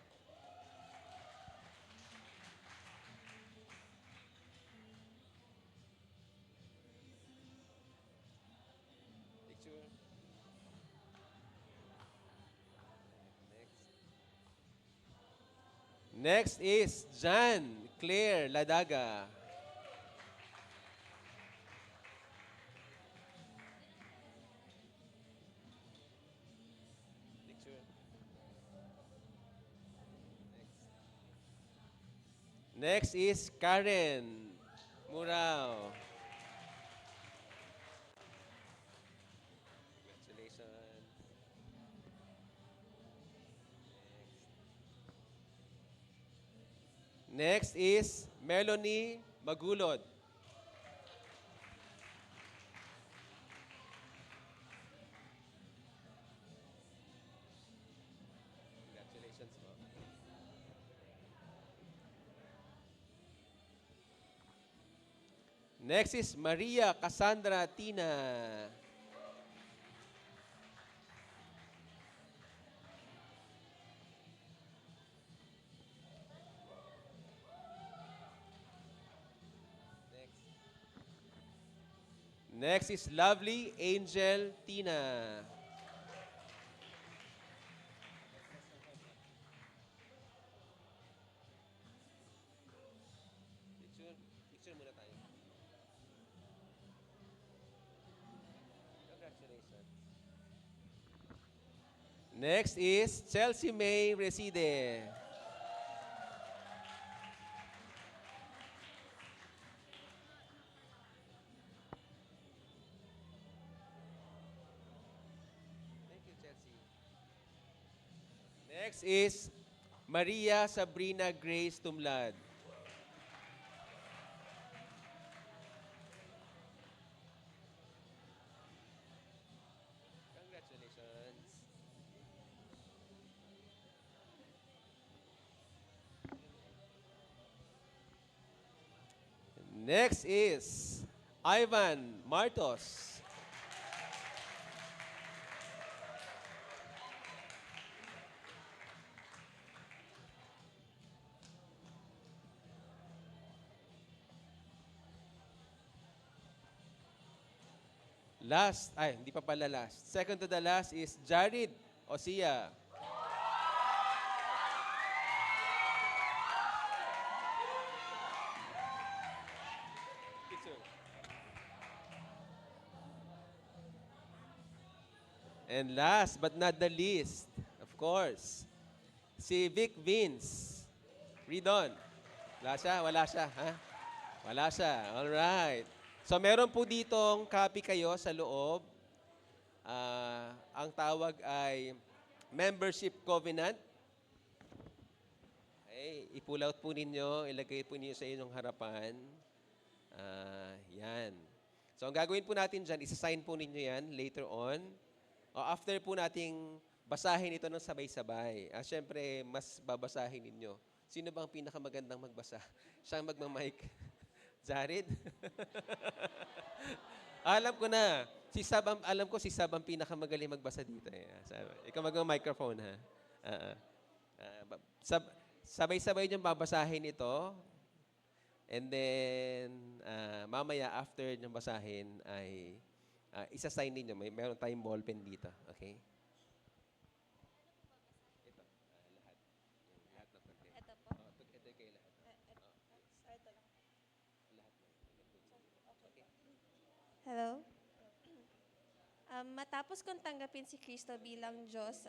Picture. Next is Jan Claire Ladaga. Picture. Next is Karen Murao. Congratulations. Next is Melanie Magulod. Congratulations po. Next is Maria Cassandra Tina. Next is Lovely Angel Tina. Picture muna tayo. Congratulations. Next is Chelsea May Reside. Thank you, Chelsea. Next is Maria Sabrina Grace Tumlad. Congratulations. Next is Ivan Martos. Last, ay, hindi pa pala last. Second to the last is Jared Osia. Picture. And last but not the least, of course, si Vic Vince. Read on. Wala siya? Wala siya, ha? Wala siya. All right. So meron po ditong copy kayo sa loob. Ang tawag ay Membership Covenant. Okay, i-pull out po ninyo, ilagay po ninyo sa inyong harapan. Yan. So ang gagawin po natin dyan, isa-sign po ninyo yan later on. O after po nating basahin ito ng sabay-sabay. Siyempre, mas babasahin ninyo. Sino bang pinakamagandang magbasa? Siyang magmamic. Jared? Alam ko na. Alam ko si Sab ang pinakamagaling magbasa dito. Ikaw mag-microphone, ha? Sabay-sabay niyong babasahin ito. And then, mamaya after niyong basahin ay isa-sign ninyo. Meron tayong ballpen dito. Okay? Ito. Lahat. Lahat ng content. Ito po. Ito kayo lahat. Ito lang. Lahat na. Okay. Hello? Matapos kong tanggapin si Kristo bilang Diyos,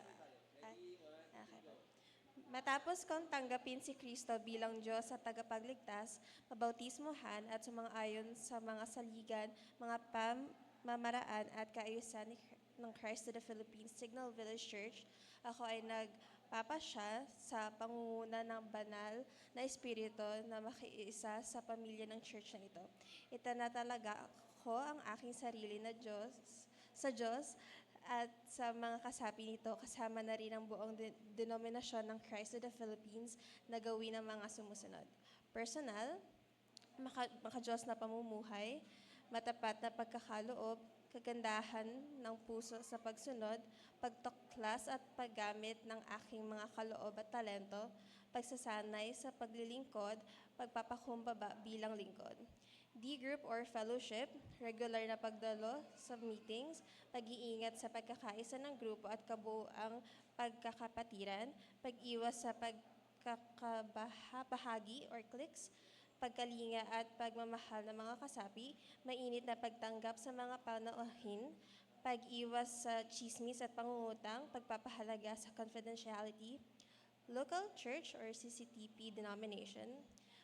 Matapos kong tanggapin si Kristo bilang Diyos at tagapagligtas, mabautismuhan at sumang-ayon sa mga saligan, mga pamamaraan at kaayusan ng Christ to the Philippines Signal Village Church, ako ay nagpapasya sa pangunguna ng banal na espiritu na makiisa sa pamilya ng church na ito. Itinatalaga ko ang aking sarili na sa Diyos at sa mga kasapi nito, kasama na rin ang buong denominasyon ng Christ of the Philippines na gawin ng mga sumusunod. Personal, maka-Diyos na pamumuhay, matapat na pagkakaloob, kagandahan ng puso sa pagsunod, pagtuklas at paggamit ng aking mga kaloob at talento, pagsasanay sa paglilingkod, pagpapakumbaba bilang lingkod. D-group or fellowship, regular na pagdalo sa meetings, pag-iingat sa pagkakaisa ng grupo at kabuuang pagkakapatiran, pag-iwas sa pagkakabahagi or cliques, pagkalinga at pagmamahal ng mga kasapi, mainit na pagtanggap sa mga panauhin, pag-iwas sa chismis at pangungutang, pagpapahalaga sa confidentiality, local church or CCTP denomination,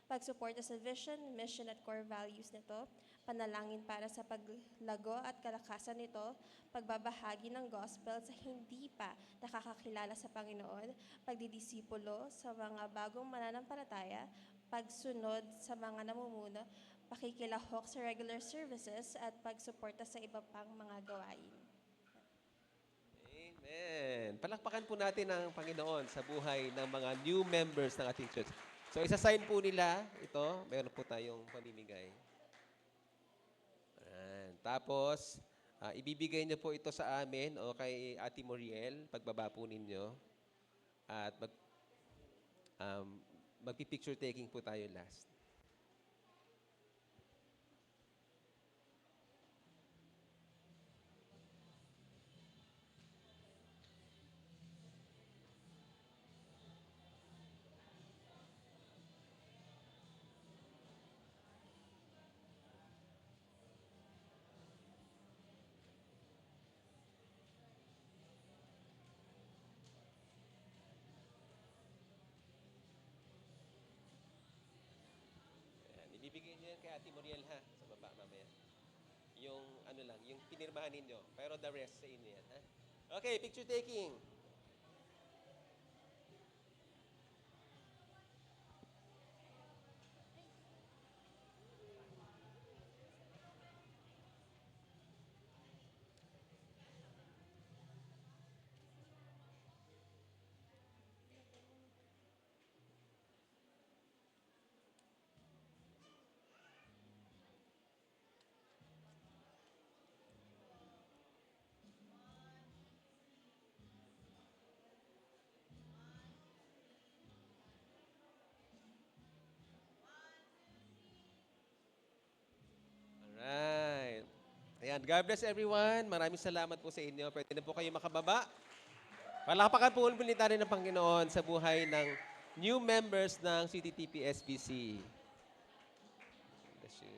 pagsuporta sa vision, mission at core values nito, panalangin para sa paglago at kalakasan nito, pagbabahagi ng gospel sa hindi pa nakakakilala sa Panginoon, pagdidisipulo sa mga bagong mananampalataya, pagsunod sa mga namumuno, pakikilahok sa regular services at pagsuporta sa iba pang mga gawain. Amen. Palakpakan po natin ang Panginoon sa buhay ng mga new members ng ating church. So, isa-sign po nila ito. Meron po tayong pamimigay. Ayan. Tapos, ibibigay niyo po ito sa amin o kay Ate Moriel, pagbaba po ninyo. At magpi-picture taking po tayo last. Ibigay niyo yan kay Ate Muriel ha, sa baba mamaya. Yung ano lang, yung pinirmahan ninyo. Pero the rest sa inyo yan ha. Okay, picture taking. Alright. Ayan, God bless everyone. Maraming salamat po sa inyo. Pwede na po kayo makababa. Palakpakan po ulit natin ng Panginoon sa buhay ng new members ng CTTP SBC. Bless you.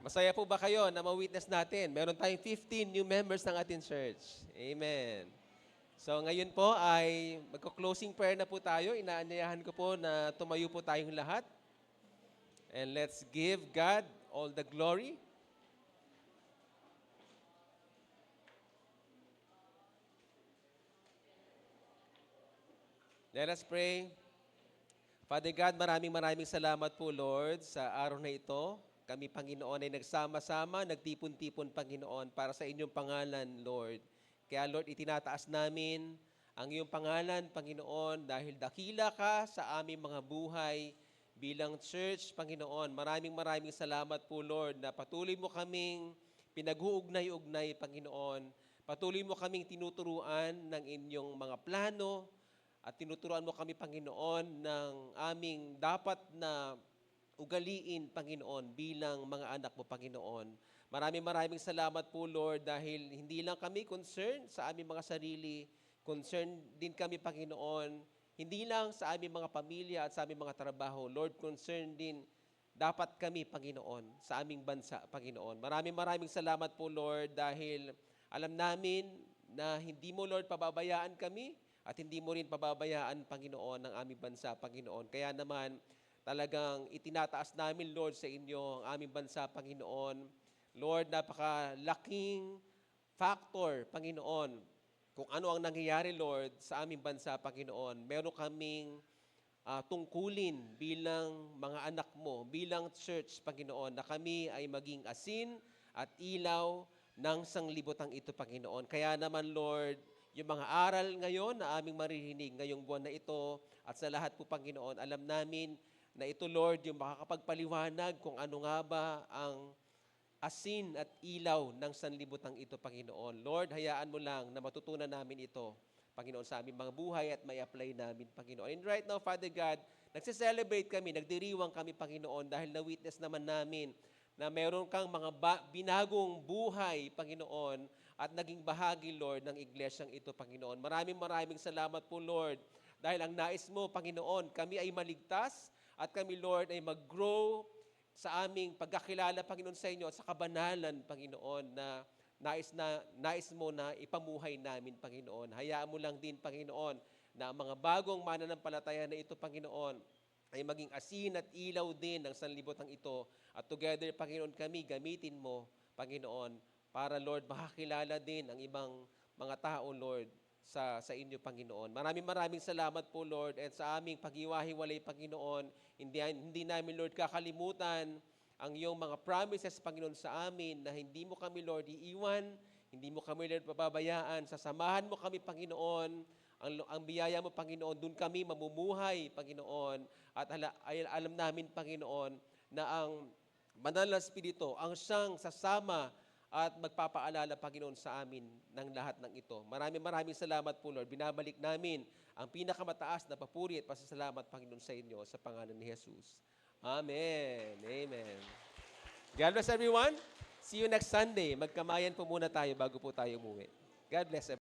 Masaya po ba kayo na ma-witness natin? Meron tayong 15 new members ng ating church. Amen. So ngayon po ay magko-closing prayer na po tayo. Inaanyayahan ko po na tumayo po tayong lahat. And let's give God all the glory. Let us pray. Father God, maraming salamat po, Lord, sa araw na ito. Kami, Panginoon, ay nagsama-sama, nagtipon-tipon, Panginoon, para sa inyong pangalan, Lord. Kaya, Lord, itinataas namin ang iyong pangalan, Panginoon, dahil dakila ka sa aming mga buhay bilang church, Panginoon. Maraming salamat po, Lord, na patuloy mo kaming pinag-uugnay-ugnay, Panginoon. Patuloy mo kaming tinuturuan ng inyong mga plano at tinuturuan mo kami, Panginoon, ng aming dapat na ugaliin, Panginoon, bilang mga anak mo, Panginoon. Maraming salamat po, Lord, dahil hindi lang kami concerned sa aming mga sarili, concerned din kami, Panginoon, hindi lang sa aming mga pamilya at sa aming mga trabaho. Lord, concerned din dapat kami, Panginoon, sa aming bansa, Panginoon. Maraming salamat po, Lord, dahil alam namin na hindi mo, Lord, pababayaan kami at hindi mo rin pababayaan, Panginoon, ng aming bansa, Panginoon. Kaya naman, talagang itinataas namin, Lord, sa inyo ang aming bansa, Panginoon. Lord, napakalaking factor, Panginoon, kung ano ang nangyayari, Lord, sa aming bansa, Panginoon. Meron kaming tungkulin bilang mga anak mo, bilang church, Panginoon, na kami ay maging asin at ilaw ng sanglibotang ito, Panginoon. Kaya naman, Lord, yung mga aral ngayon na aming maririnig ngayong buwan na ito at sa lahat po, Panginoon, alam namin na ito, Lord, yung makakapagpaliwanag kung ano nga ba ang asin at ilaw ng sanlibutang ito, Panginoon. Lord, hayaan mo lang na matutunan namin ito, Panginoon, sa aming mga buhay at may apply namin, Panginoon. And right now, Father God, nagse-celebrate kami, nagdiriwang kami, Panginoon, dahil na-witness naman namin na meron kang mga binagong buhay, Panginoon, at naging bahagi, Lord, ng iglesyang ito, Panginoon. Maraming salamat po, Lord, dahil ang nais mo, Panginoon, kami ay maligtas, at kami, Lord, ay mag-grow sa aming pagkakilala, Panginoon, sa inyo at sa kabanalan, Panginoon, na nais mo na ipamuhay namin, Panginoon. Hayaan mo lang din, Panginoon, na ang mga bagong mananampalataya na ito, Panginoon, ay maging asin at ilaw din ng sanlibotang ito. At together, Panginoon, kami gamitin mo, Panginoon, para, Lord, makakilala din ang ibang mga tao, Lord, sa inyo, Panginoon. Maraming salamat po, Lord, at sa aming pag-iwahiwalay, Panginoon, hindi namin, Lord, kakalimutan ang iyong mga promises, Panginoon, sa amin na hindi mo kami, Lord, iiwan, hindi mo kami, Lord, pababayaan. Sasamahan mo kami, Panginoon, ang biyaya mo, Panginoon, doon kami mamumuhay, Panginoon, at alam namin, Panginoon, na ang Banal na Espiritu ang siyang sasama at magpapaalala, Panginoon, sa amin ng lahat ng ito. Maraming salamat po, Lord. Binabalik namin ang pinakamataas na papuri at pasasalamat, Panginoon, sa inyo sa pangalan ni Jesus. Amen. Amen. God bless everyone. See you next Sunday. Magkamayan po muna tayo bago po tayo umuwi. God bless everyone.